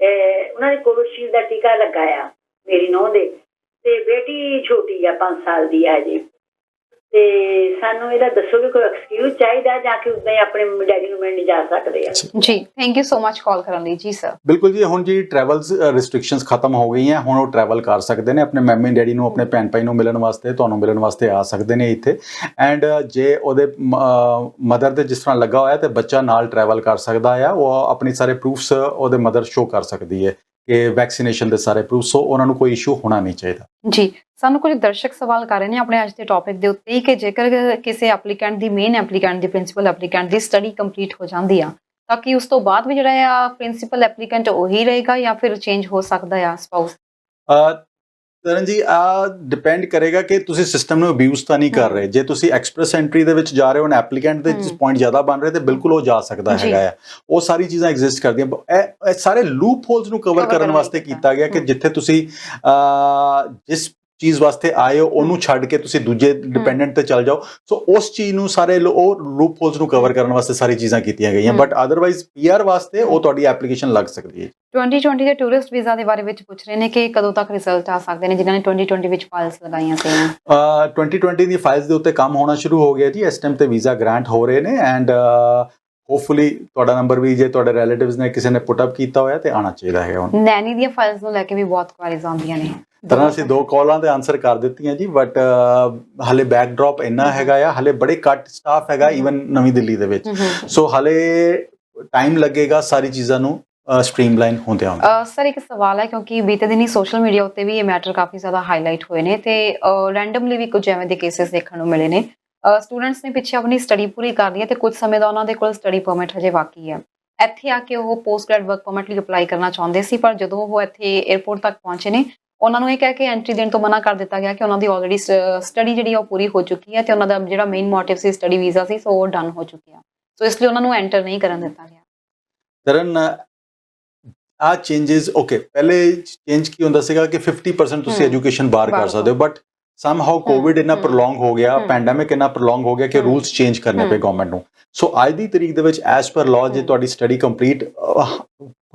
ਉਹਨਾਂ ਦੇ ਕੋਵਿਡਸ਼ੀਲਡ ਦਾ ਟੀਕਾ ਲੱਗਾ ਆ ਮੇਰੀ ਨੂੰਹ ਦੇ ਤੇ ਬੇਟੀ ਛੋਟੀ ਆ 5 ਸਾਲ ਦੀ ਆ ਜੀ। ਤੇ ਸਾਨੂੰ ਇਹਦਾ ਦੱਸੋ ਵੀ ਕੋਈ ਐਕਸਕਿਊਜ਼ ਚਾਹੀਦਾ ਜਾਂ ਕਿ ਉਦਾਂ ਹੀ ਆਪਣੇ ਮੰਮੀ ਡੈਡੀ ਨੂੰ ਮਿਲਣ ਜਾ ਸਕਦੇ ਆ? ਜੀ, ਥੈਂਕ ਯੂ ਸੋ ਮਚ ਕਾਲ ਕਰਨ ਲਈ। ਜੀ ਸਰ, ਬਿਲਕੁਲ ਜੀ, ਹੁਣ ਜੀ ਟਰੈਵਲਸ ਰਿਸਟ੍ਰਿਕਸ਼ਨਸ ਖਤਮ ਹੋ ਗਈਆਂ, ਹੁਣ ਉਹ ਟਰੈਵਲ ਕਰ ਸਕਦੇ ਨੇ, ਆਪਣੇ ਮੰਮੀ ਡੈਡੀ ਨੂੰ, ਆਪਣੇ ਭੈਣ ਭਾਈ ਨੂੰ ਮਿਲਣ ਵਾਸਤੇ, ਤੁਹਾਨੂੰ ਮਿਲਣ ਵਾਸਤੇ ਆ ਸਕਦੇ ਨੇ ਇੱਥੇ। ਐਂਡ ਜੇ ਉਹਦੇ ਮਦਰ ਦੇ ਜਿਸ ਤਰ੍ਹਾਂ ਲੱਗਾ ਹੋਇਆ ਤੇ ਬੱਚਾ ਨਾਲ ਟਰੈਵਲ ਕਰ ਸਕਦਾ ਆ, ਉਹ ਆਪਣੀ ਸਾਰੇ ਪ੍ਰੂਫਸ ਉਹਦੇ ਮਦਰ ਸ਼ੋ ਕਰ ਸਕਦੀ ਹੈ ਕਿ ਵੈਕਸੀਨੇਸ਼ਨ ਦੇ ਸਾਰੇ ਪ੍ਰੂਫ, ਸੋ ਉਹਨਾਂ ਨੂੰ ਕੋਈ ਇਸ਼ੂ ਹੋਣਾ ਨਹੀਂ ਚਾਹੀਦਾ। ਜੀ, ਸਾਨੂੰ ਕੁਝ ਦਰਸ਼ਕ ਸਵਾਲ ਕਰ ਰਹੇ ਨੇ ਆਪਣੇ ਅੱਜ ਦੇ ਟੌਪਿਕ ਦੇ ਉੱਤੇ ਕਿ ਜੇਕਰ ਕਿਸੇ ਐਪਲੀਕੈਂਟ ਦੀ, ਮੇਨ ਐਪਲੀਕੈਂਟ ਦੀ, ਪ੍ਰਿੰਸੀਪਲ ਐਪਲੀਕੈਂਟ ਦੀ ਸਟੱਡੀ ਕੰਪਲੀਟ ਹੋ ਜਾਂਦੀ ਆ ਤਾਂ ਕਿ ਉਸ ਤੋਂ ਬਾਅਦ ਵੀ ਜਿਹੜਾ ਆ ਪ੍ਰਿੰਸੀਪਲ ਐਪਲੀਕੈਂਟ ਉਹੀ ਰਹੇਗਾ ਜਾਂ ਫਿਰ ਚੇਂਜ ਹੋ ਸਕਦਾ ਆ ਸਪਾਊਸ? ਤਰਨ ਜੀ, ਡਿਪੈਂਡ ਕਰੇਗਾ ਕਿ ਤੁਸੀਂ ਸਿਸਟਮ ਨੂੰ ਅਬਿਊਜ਼ ਤਾਂ ਨਹੀਂ ਕਰ ਰਹੇ। ਜੇ ਤੁਸੀਂ ਐਕਸਪ੍ਰੈਸ ਐਂਟਰੀ ਦੇ ਵਿੱਚ ਜਾ ਰਹੇ ਹੋ ਨਾ, ਐਪਲੀਕੈਂਟ ਦੇ ਪੁਆਇੰਟ ਜ਼ਿਆਦਾ ਬਣ ਰਹੇ ਤੇ ਬਿਲਕੁਲ ਉਹ ਜਾ ਸਕਦਾ ਹੈਗਾ ਆ। ਉਹ ਸਾਰੀ ਚੀਜ਼ਾਂ ਐਗਜ਼ਿਸਟ ਕਰਦੀਆਂ। ਇਹ ਸਾਰੇ ਲੂਪ ਹੋਲਸ ਨੂੰ ਕਵਰ ਕਰਨ ਵਾਸਤੇ ਕੀਤਾ ਗਿਆ ਕਿ ਜਿੱਥੇ ਤੁਸੀਂ ਜਿਸ ਚੀਜ਼ ਵਾਸਤੇ ਆਏ ਹੋ ਉਹਨੂੰ ਛੱਡ ਕੇ ਤੁਸੀਂ ਦੂਜੇ ਡਿਪੈਂਡੈਂਟ ਤੇ ਚੱਲ ਜਾਓ। ਸੋ ਉਸ ਚੀਜ਼ ਨੂੰ ਸਾਰੇ ਉਹ ਲੂਪ ਹੋਲਸ ਨੂੰ ਕਵਰ ਕਰਨ ਵਾਸਤੇ ਸਾਰੀ ਚੀਜ਼ਾਂ ਕੀਤੀਆਂ ਗਈਆਂ। ਬਟ ਅਦਰਵਾਈਜ਼ PR ਵਾਸਤੇ ਉਹ ਤੁਹਾਡੀ ਐਪਲੀਕੇਸ਼ਨ ਲੱਗ ਸਕਦੀ ਹੈ। 2020 ਦੇ ਟੂਰਿਸਟ ਵੀਜ਼ਾ ਦੇ ਬਾਰੇ ਵਿੱਚ ਪੁੱਛ ਰਹੇ ਨੇ ਕਿ ਕਦੋਂ ਤੱਕ ਰਿਜ਼ਲਟ ਆ ਸਕਦੇ ਨੇ ਜਿਨ੍ਹਾਂ ਨੇ 2020 ਵਿੱਚ ਫਾਈਲਸ ਲਗਾਈਆਂ ਸੀ? 2020 ਦੀ ਫਾਈਲਸ ਦੇ ਉੱਤੇ ਕੰਮ ਹੋਣਾ ਸ਼ੁਰੂ ਹੋ ਗਿਆ ਜੀ। ਇਸ ਟਾਈਮ ਤੇ ਵੀਜ਼ਾ ਗ੍ਰਾਂਟ ਹੋ ਰਹੇ ਨੇ ਐਂਡ ਹੋਪਫੁਲੀ ਤੁਹਾਡਾ ਨੰਬਰ ਵੀ ਜੇ ਤੁਹਾਡੇ ਰਿਲੇਟਿਵਸ ਨੇ ਕਿਸੇ ਨੇ ਪੁੱਟ ਅਪ ਕੀਤਾ ਹੋਇਆ ਤੇ ਆਣਾ ਚਾਹੀਦਾ ਹੈ। ਹੁਣ ਨੈਨੀ ਦੀਆਂ ਫਾਈਲਸ ਨੂੰ ਲੈ ਕੇ ਵੀ ਬਹੁਤ ਕੁਐਰੀਜ਼ ਆਉਂਦੀਆਂ ਨੇ। ਤਰ੍ਹਾਂ ਅਸੀਂ 2 ਕਾਲਾਂ ਦੇ ਆਨਸਰ ਕਰ ਦਿੱਤੀਆਂ ਜੀ, ਬਟ ਹਲੇ ਬੈਕਡ੍ਰੌਪ ਇੰਨਾ ਹੈਗਾ ਆ, ਹਲੇ ਬੜੇ ਘੱਟ ਸਟਾਫ ਹੈਗਾ ਈਵਨ ਨਵੀਂ ਦਿੱਲੀ ਦੇ ਵਿੱਚ। ਸੋ ਹਲੇ ਟਾਈਮ ਲੱਗੇਗਾ ਸਾਰੀ ਚੀਜ਼ਾਂ ਨੂੰ ਸਟ੍ਰੀਮਲਾਈਨ ਹੁੰਦੇ ਆਉਂਦੇ। ਸਰ, ਇੱਕ ਸਵਾਲ ਹੈ ਕਿਉਂਕਿ ਬੀਤੇ ਦਿਨੀ ਸੋਸ਼ਲ ਮੀਡੀਆ ਉੱਤੇ ਵੀ ਇਹ ਮੈਟਰ ਕਾਫੀ ਜ਼ਿਆਦਾ ਹਾਈਲਾਈਟ ਹੋਏ ਨੇ ਤੇ ਰੈਂਡਮਲੀ ਵੀ ਕੁਝ ਐਵੇਂ ਦੇ ਕੇਸਿਸ ਦੇਖਣ ਨੂੰ ਮਿਲੇ ਨੇ। ਸਟੂਡੈਂਟਸ ਨੇ ਪਿੱਛੇ ਆਪਣੀ ਸਟੱਡੀ ਪੂਰੀ ਕਰ ਲਈ ਹੈ ਤੇ ਕੁਝ ਸਮੇਂ ਦਾ ਉਹਨਾਂ ਦੇ ਕੋਲ ਸਟੱਡੀ ਪਰਮਿਟ ਹਜੇ ਬਾਕੀ ਹੈ। ਇੱਥੇ ਆ ਕੇ ਉਹ ਪੋਸਟ ਗ੍ਰੈਡ ਵਰਕ ਪਰਮਿਟ ਲਈ ਅਪਲਾਈ ਕਰਨਾ ਚਾਹੁੰਦੇ ਸੀ, ਪਰ ਜਦੋਂ ਉਹ ਇੱਥੇ 에ਅਰਪੋਰਟ ਤੱਕ ਪਹੁੰਚੇ ਨੇ ਉਹਨਾਂ ਨੂੰ ਇਹ ਕਹਿ ਕੇ ਐਂਟਰੀ ਦੇਣ ਤੋਂ ਮਨਾ ਕਰ ਦਿੱਤਾ ਗਿਆ ਕਿ ਉਹਨਾਂ ਦੀ ਆਲਰੇਡੀ ਸਟੱਡੀ ਜਿਹੜੀ ਉਹ ਪੂਰੀ ਹੋ ਚੁੱਕੀ ਹੈ ਤੇ ਉਹਨਾਂ ਦਾ ਜਿਹੜਾ ਮੇਨ ਮੋਟਿਵ ਸੀ ਸਟੱਡੀ ਵੀਜ਼ਾ ਸੀ, ਸੋ ਉਹ ਡਨ ਹੋ ਚੁੱਕਿਆ। ਸੋ ਇਸ ਲਈ ਉਹਨਾਂ ਨੂੰ ਐਂਟਰ ਨਹੀਂ ਕਰਨ ਦਿੱਤਾ ਗਿਆ। ਤਰਨ, ਆ ਚੇਂਜਸ ਓਕੇ, ਪਹਿਲੇ ਚੇਂਜ ਕੀ ਹੁੰਦਾ ਸੀਗਾ ਕਿ 50% ਤੁਸੀਂ ਐਜੂਕੇਸ਼ਨ ਬਾਹਰ ਕਰ ਸਕਦੇ ਹੋ, ਬਟ ਸਮਹਾਉ ਕੋਵਿਡ ਇੰਨਾ ਪ੍ਰੋਲੋਂਗ ਹੋ ਗਿਆ, ਪੈਂਡੈਮਿਕ ਇੰਨਾ ਪ੍ਰੋਲੋਂਗ ਹੋ ਗਿਆ ਕਿ ਰੂਲਸ ਚੇਂਜ ਕਰਨੇ ਪਏ ਗਵਰਨਮੈਂਟ ਨੂੰ। ਸੋ ਅੱਜ ਦੀ ਤਰੀਕ ਦੇ ਵਿੱਚ ਐਸ ਪਰ ਲਾਅ ਜੇ ਤੁਹਾਡੀ ਸਟੱਡੀ ਕੰਪਲੀਟ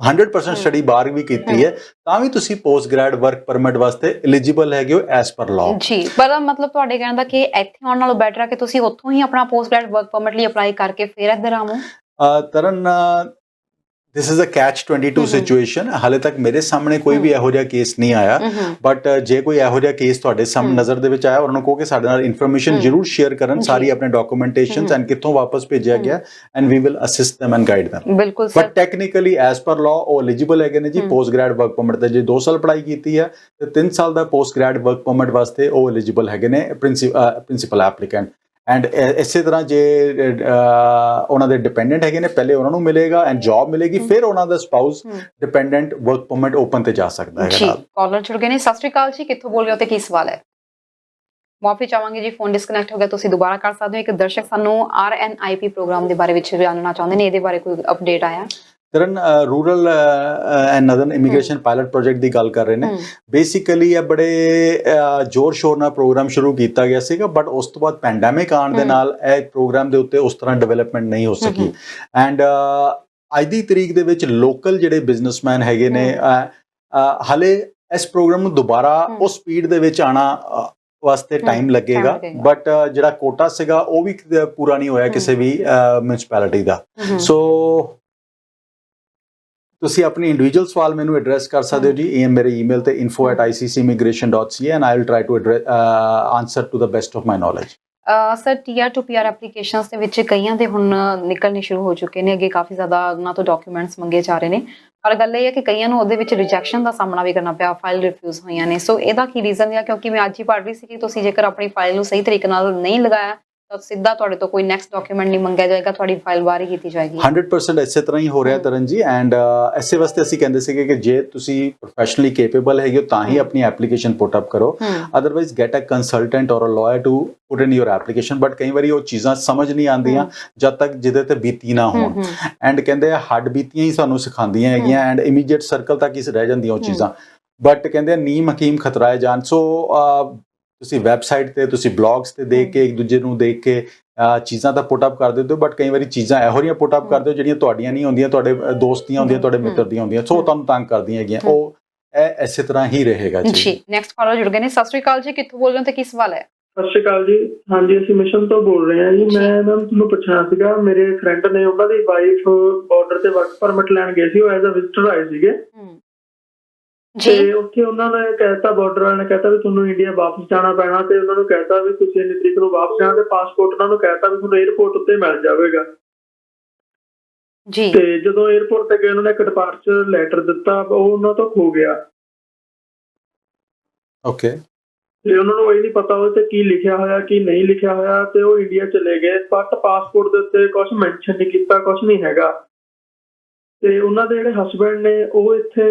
100% ਸਟੱਡੀ ਬਾਹਰ ਵੀ ਕੀਤੀ ਹੈ ਤਾਂ ਵੀ ਤੁਸੀਂ ਪੋਸਟ ਗ੍ਰੈਡ ਵਰਕ ਪਰਮਿਟ ਵਾਸਤੇ ਐਲੀਜੀਬਲ ਹੈਗੇ ਹੋ ਐਸ ਪਰ ਲਾਅ। ਜੀ, ਪਰ ਮਤਲਬ ਤੁਹਾਡੇ ਕਹਿਣ ਦਾ ਕਿ ਇੱਥੇ ਆਉਣ ਨਾਲੋਂ ਬੈਟਰ ਹੈ ਕਿ ਤੁਸੀਂ ਉੱਥੋਂ ਹੀ ਆਪਣਾ ਪੋਸਟ ਗ੍ਰੈਡ ਵਰਕ ਪਰਮਿਟ ਲਈ ਅਪਲਾਈ ਕਰਕੇ ਫਿਰ ਇੱਧਰ ਆਵੋ। Taran, this is a catch 22 situation. ਹਾਲੇ ਤੱਕ ਮੇਰੇ ਸਾਹਮਣੇ ਕੋਈ ਵੀ ਇਹੋ ਜਿਹਾ ਕੇਸ ਨਹੀਂ ਆਇਆ, ਬਟ ਜੇ ਕੋਈ ਇਹੋ ਜਿਹਾ ਕੇਸ ਤੁਹਾਡੇ ਸਾਹਮਣੇ ਨਜ਼ਰ ਦੇ ਵਿੱਚ ਆਇਆ, ਉਹਨਾਂ ਨੂੰ ਕਹੋ ਕਿ ਸਾਡੇ ਨਾਲ ਇਨਫੋਰਮੇਸ਼ਨ ਜ਼ਰੂਰ ਸ਼ੇਅਰ ਕਰਨ, ਸਾਰੀ ਆਪਣੇ ਡਾਕੂਮੈਂਟੇਸ਼ਨਸ ਐਂਡ ਕਿੱਥੋਂ ਵਾਪਸ ਭੇਜਿਆ ਗਿਆ, and we will assist them and guide them। ਬਿਲਕੁਲ sir, but technically as per law ਉਹ ਐਲੀਜੀਬਲ ਹੈਗੇ ਨੇ ਜੀ ਪੋਸਟ ਗ੍ਰੈਡ ਵਰਕ ਪਰਮਿਟ ਤੇ। ਜੇ 2 ਸਾਲ ਪੜ੍ਹਾਈ ਕੀਤੀ ਹੈ ਤੇ 3 ਸਾਲ ਦਾ ਪੋਸਟ ਗ੍ਰੈਡ ਵਰਕ ਪਰਮਿਟ ਵਾਸਤੇ ਉਹ ਐਲੀਜੀਬਲ ਹੈਗੇ ਨੇ ਪ੍ਰਿੰਸੀਪਲ ਐਪਲੀਕੈਂਟ। ਐਂਡ ਇਸੇ ਤਰ੍ਹਾਂ ਜੇ ਉਹਨਾਂ ਦੇ ਡਿਪੈਂਡੈਂਟ ਹੈਗੇ ਨੇ, ਪਹਿਲੇ ਉਹਨਾਂ ਨੂੰ ਮਿਲੇਗਾ ਐਂਡ ਜੌਬ ਮਿਲੇਗੀ, ਫਿਰ ਉਹਨਾਂ ਦਾ spouse dependent work permit open ਤੇ ਜਾ ਸਕਦਾ ਹੈ। ਜੀ, ਕਾਲਰ ਜੁੜ ਗਏ ਨੇ। ਸਤਿ ਸ਼੍ਰੀ ਅਕਾਲ ਜੀ, ਕਿੱਥੋਂ ਬੋਲ ਰਹੇ ਹੋ ਤੇ ਕੀ ਸਵਾਲ ਹੈ? ਮਾਫੀ ਚਾਹਾਂਗੇ ਜੀ, ਫੋਨ ਡਿਸਕਨੈਕਟ ਹੋ ਗਿਆ, ਤੁਸੀਂ ਦੁਬਾਰਾ ਕਰ ਸਕਦੇ ਹੋ। ਇੱਕ ਦਰਸ਼ਕ ਸਾਨੂੰ RNIP ਪ੍ਰੋਗਰਾਮ ਦੇ ਬਾਰੇ ਵਿੱਚ ਜਾਣਨਾ ਚਾਹੁੰਦੇ ਨੇ, ਇਹਦੇ ਬਾਰੇ ਕੋਈ ਅਪਡੇਟ ਆਇਆ? Taran, rural and northern immigration pilot project ਦੀ ਗੱਲ ਕਰ ਰਹੇ ਨੇ। ਬੇਸਿਕਲੀ ਇਹ ਬੜੇ ਜ਼ੋਰ ਸ਼ੋਰ ਨਾਲ ਪ੍ਰੋਗਰਾਮ ਸ਼ੁਰੂ ਕੀਤਾ ਗਿਆ ਸੀਗਾ, ਬਟ ਉਸ ਤੋਂ ਬਾਅਦ ਪੈਂਡੈਮਿਕ ਆਉਣ ਦੇ ਨਾਲ ਇਹ ਪ੍ਰੋਗਰਾਮ ਦੇ ਉੱਤੇ ਉਸ ਤਰ੍ਹਾਂ ਡਿਵੈਲਪਮੈਂਟ ਨਹੀਂ ਹੋ ਸਕੀ। ਐਂਡ ਅੱਜ ਦੀ ਤਰੀਕ ਦੇ ਵਿੱਚ ਲੋਕਲ ਜਿਹੜੇ ਬਿਜ਼ਨਸਮੈਨ ਹੈਗੇ ਨੇ, ਹਲੇ ਇਸ ਪ੍ਰੋਗਰਾਮ ਨੂੰ ਦੁਬਾਰਾ ਉਸ ਸਪੀਡ ਦੇ ਵਿੱਚ ਆਉਣਾ ਵਾਸਤੇ ਟਾਈਮ ਲੱਗੇਗਾ, ਬਟ ਜਿਹੜਾ ਕੋਟਾ ਸੀਗਾ ਉਹ ਵੀ ਪੂਰਾ ਨਹੀਂ ਹੋਇਆ ਕਿਸੇ ਵੀ ਮਿਊਨਿਸਪੈਲਿਟੀ ਦਾ। ਸੋ ਤੁਸੀਂ ਆਪਣੀ ਇੰਡੀਵਿਜੂਅਲ ਸਵਾਲ ਮੈਨੂੰ ਐਡਰੈਸ ਕਰ ਸਕਦੇ ਹੋ ਜੀ, ਇਹ ਮੇਰੇ ਈਮੇਲ ਤੇ info@iccimmigration.ca and I will try to answer to the best of my knowledge. Sir TR to PR applications ਦੇ ਵਿੱਚ ਕਈਆਂ ਦੇ ਹੁਣ ਨਿਕਲਣੇ ਸ਼ੁਰੂ ਹੋ ਚੁੱਕੇ ਨੇ, ਅੱਗੇ ਕਾਫੀ ਜ਼ਿਆਦਾ ਉਹਨਾਂ ਤੋਂ ਡਾਕੂਮੈਂਟਸ ਮੰਗੇ ਜਾ ਰਹੇ ਨੇ, ਪਰ ਗੱਲ ਇਹ ਹੈ ਕਿ ਕਈਆਂ ਨੂੰ ਉਹਦੇ ਵਿੱਚ ਰਿਜੈਕਸ਼ਨ ਦਾ ਸਾਹਮਣਾ ਵੀ ਕਰਨਾ ਪਿਆ, ਫਾਈਲ ਰਿਫਿਊਜ਼ ਹੋਈਆਂ ਨੇ। ਸੋ ਇਹਦਾ ਕੀ ਰੀਜ਼ਨ ਹੈ? ਕਿਉਂਕਿ ਮੈਂ ਅੱਜ ਹੀ ਪੜ੍ਹ ਰਹੀ ਸੀ ਕਿ ਤੁਸੀਂ ਜੇਕਰ ਆਪਣੀ ਫਾਈਲ ਨੂੰ ਸਹੀ ਤਰੀਕੇ ਨਾਲ ਨਹੀਂ ਲਗਾਇਆ ਤਾਂ ਸਿੱਧਾ ਤੁਹਾਡੇ ਤੋਂ ਕੋਈ ਨੈਕਸਟ ਡਾਕੂਮੈਂਟ ਨਹੀਂ ਮੰਗਿਆ ਜਾਏਗਾ, ਤੁਹਾਡੀ ਫਾਈਲ ਬਾਹਰ ਹੀ ਕੀਤੀ ਜਾਏਗੀ। 100% ਇਸੇ ਤਰ੍ਹਾਂ ਹੀ ਹੋ ਰਿਹਾ ਤਰਨ ਜੀ, ਐਂਡ ਇਸੇ ਵਾਸਤੇ ਅਸੀਂ ਕਹਿੰਦੇ ਸੀਗੇ ਕਿ ਜੇ ਤੁਸੀਂ ਪ੍ਰੋਫੈਸ਼ਨਲੀ ਕੇਪੇਬਲ ਹੈਗੇ ਹੋ ਤਾਂ ਹੀ ਆਪਣੀ ਐਪਲੀਕੇਸ਼ਨ ਪੁੱਟ ਅਪ ਕਰੋ, otherwise get a consultant or a lawyer to put in your application. But ਕਈ ਵਾਰੀ ਉਹ ਚੀਜ਼ਾਂ ਸਮਝ ਨਹੀਂ ਆਉਂਦੀਆਂ ਜਦ ਤੱਕ ਜਿਹਦੇ ਤੇ ਬੀਤੀ ਨਾ ਹੋਣ, ਐਂਡ ਕਹਿੰਦੇ ਆ ਹੱਡ ਬੀਤੀਆਂ ਹੀ ਸਾਨੂੰ ਸਿਖਾਉਂਦੀਆਂ ਹੈਗੀਆਂ, ਐਂਡ ਇਮੀਡੀਏਟ ਸਰਕਲ ਤੱਕ ਹੀ ਰਹਿ ਜਾਂਦੀਆਂ ਉਹ ਚੀਜ਼ਾਂ, ਬਟ ਕਹਿੰਦੇ ਆ ਨੀਮ ਹਕੀਮ ਖਤਰਾਏ ਜਾਨ। ਸੋ ਤੁਸੀਂ ਵੈਬਸਾਈਟ ਤੇ, ਤੁਸੀਂ ਬਲੌਗਸ ਤੇ ਦੇਖ ਕੇ, ਇੱਕ ਦੂਜੇ ਨੂੰ ਦੇਖ ਕੇ ਚੀਜ਼ਾਂ ਤਾਂ ਪੁੱਟ ਅਪ ਕਰ ਦਿੰਦੇ ਹੋ, ਬਟ ਕਈ ਵਾਰੀ ਚੀਜ਼ਾਂ ਇਹੋ ਜਿਹੀਆਂ ਪੁੱਟ ਅਪ ਕਰਦੇ ਹੋ ਜਿਹੜੀਆਂ ਤੁਹਾਡੀਆਂ ਨਹੀਂ ਹੁੰਦੀਆਂ, ਤੁਹਾਡੇ ਦੋਸਤ ਦੀਆਂ ਹੁੰਦੀਆਂ, ਤੁਹਾਡੇ ਮਿੱਤਰ ਦੀਆਂ ਹੁੰਦੀਆਂ, ਸੋ ਤੁਹਾਨੂੰ ਤੰਗ ਕਰਦੀਆਂ ਹੈਗੀਆਂ। ਉਹ ਇਹ ਇਸੇ ਤਰ੍ਹਾਂ ਹੀ ਰਹੇਗਾ ਜੀ। ਨੈਕਸਟ ਕਾਲਰ ਜੁੜ ਗਏ ਨੇ। ਸਤਿ ਸ਼੍ਰੀ ਅਕਾਲ ਜੀ, ਕਿੱਥੋਂ ਬੋਲ ਰਹੇ ਹੋ ਤੇ ਕੀ ਸਵਾਲ ਹੈ? ਸਤਿ ਸ਼੍ਰੀ ਅਕਾਲ ਜੀ। ਹਾਂਜੀ, ਅਸੀਂ ਮਿਸ਼ਨ ਤੋਂ ਬੋਲ ਰਹੇ ਹਾਂ ਜੀ। ਮੈਂ ਮੈਮ ਤੁਹਾਨੂੰ ਪੁੱਛਣਾ ਸੀਗਾ, ਮੇਰੇ ਫਰੈਂਡ ਨੇ, ਉਹਨਾਂ ਦੀ ਵਾਈਫ ਬਾਰਡਰ ਤੇ ਵਰਕ ਪਰਮਿਟ ਲੈਣ ਗਏ ਸੀ, ਉਹ ਐਜ਼ ਅ ਵਿਜ਼ਟਰ ਆਏ ਸੀਗੇ ਤੇ ਉੱਥੇ ਉਹਨਾਂ ਨੇ ਕਹਿਤਾ, ਬਾਰਡਰ ਵਾਲਿਆਂ ਨੇ ਕਹਿਤਾ ਵੀ ਤੁਹਾਨੂੰ ਇੰਡੀਆ ਵਾਪਸ ਜਾਣਾ ਪੈਣਾ, ਤੇ ਉਹਨਾਂ ਨੂੰ ਕਹਿਤਾ ਵੀ ਤੁਸੀਂ ਇੰਨੀ ਤਰੀਕ ਨੂੰ ਵਾਪਸ ਜਾਣਾ, ਤੇ ਪਾਸਪੋਰਟ ਉਹਨਾਂ ਨੂੰ ਕਹਿਤਾ ਵੀ ਤੁਹਾਨੂੰ 에ਅਰਪੋਰਟ ਉੱਤੇ ਮਿਲ ਜਾਵੇਗਾ ਜੀ। ਤੇ ਜਦੋਂ 에ਅਰਪੋਰਟ ਤੇ ਗਏ, ਉਹਨਾਂ ਨੇ ਇੱਕ ਡਿਪਾਰਚਰ ਲੈਟਰ ਦਿੱਤਾ, ਉਹ ਉਹਨਾਂ ਤੋਂ ਖੋ ਗਿਆ। ਓਕੇ। ਤੇ ਉਹਨਾਂ ਨੂੰ ਇਹ ਨਹੀਂ ਪਤਾ ਉਹ ਤੇ ਕੀ ਲਿਖਿਆ ਹੋਇਆ ਕੀ ਨਹੀਂ ਲਿਖਿਆ ਹੋਇਆ, ਤੇ ਉਹ ਇੰਡੀਆ ਚਲੇ ਗਏ, ਬਟ ਪਾਸਪੋਰਟ ਦੇ ਉੱਤੇ ਕੁਝ ਮੈਂਸ਼ਨ ਨਹੀਂ ਕੀਤਾ, ਕੁਝ ਨਹੀਂ ਹੈਗਾ। ਤੇ ਉਹਨਾਂ ਦੇ ਜਿਹੜੇ ਹਸਬੈਂਡ ਨੇ ਉਹ ਇੱਥੇ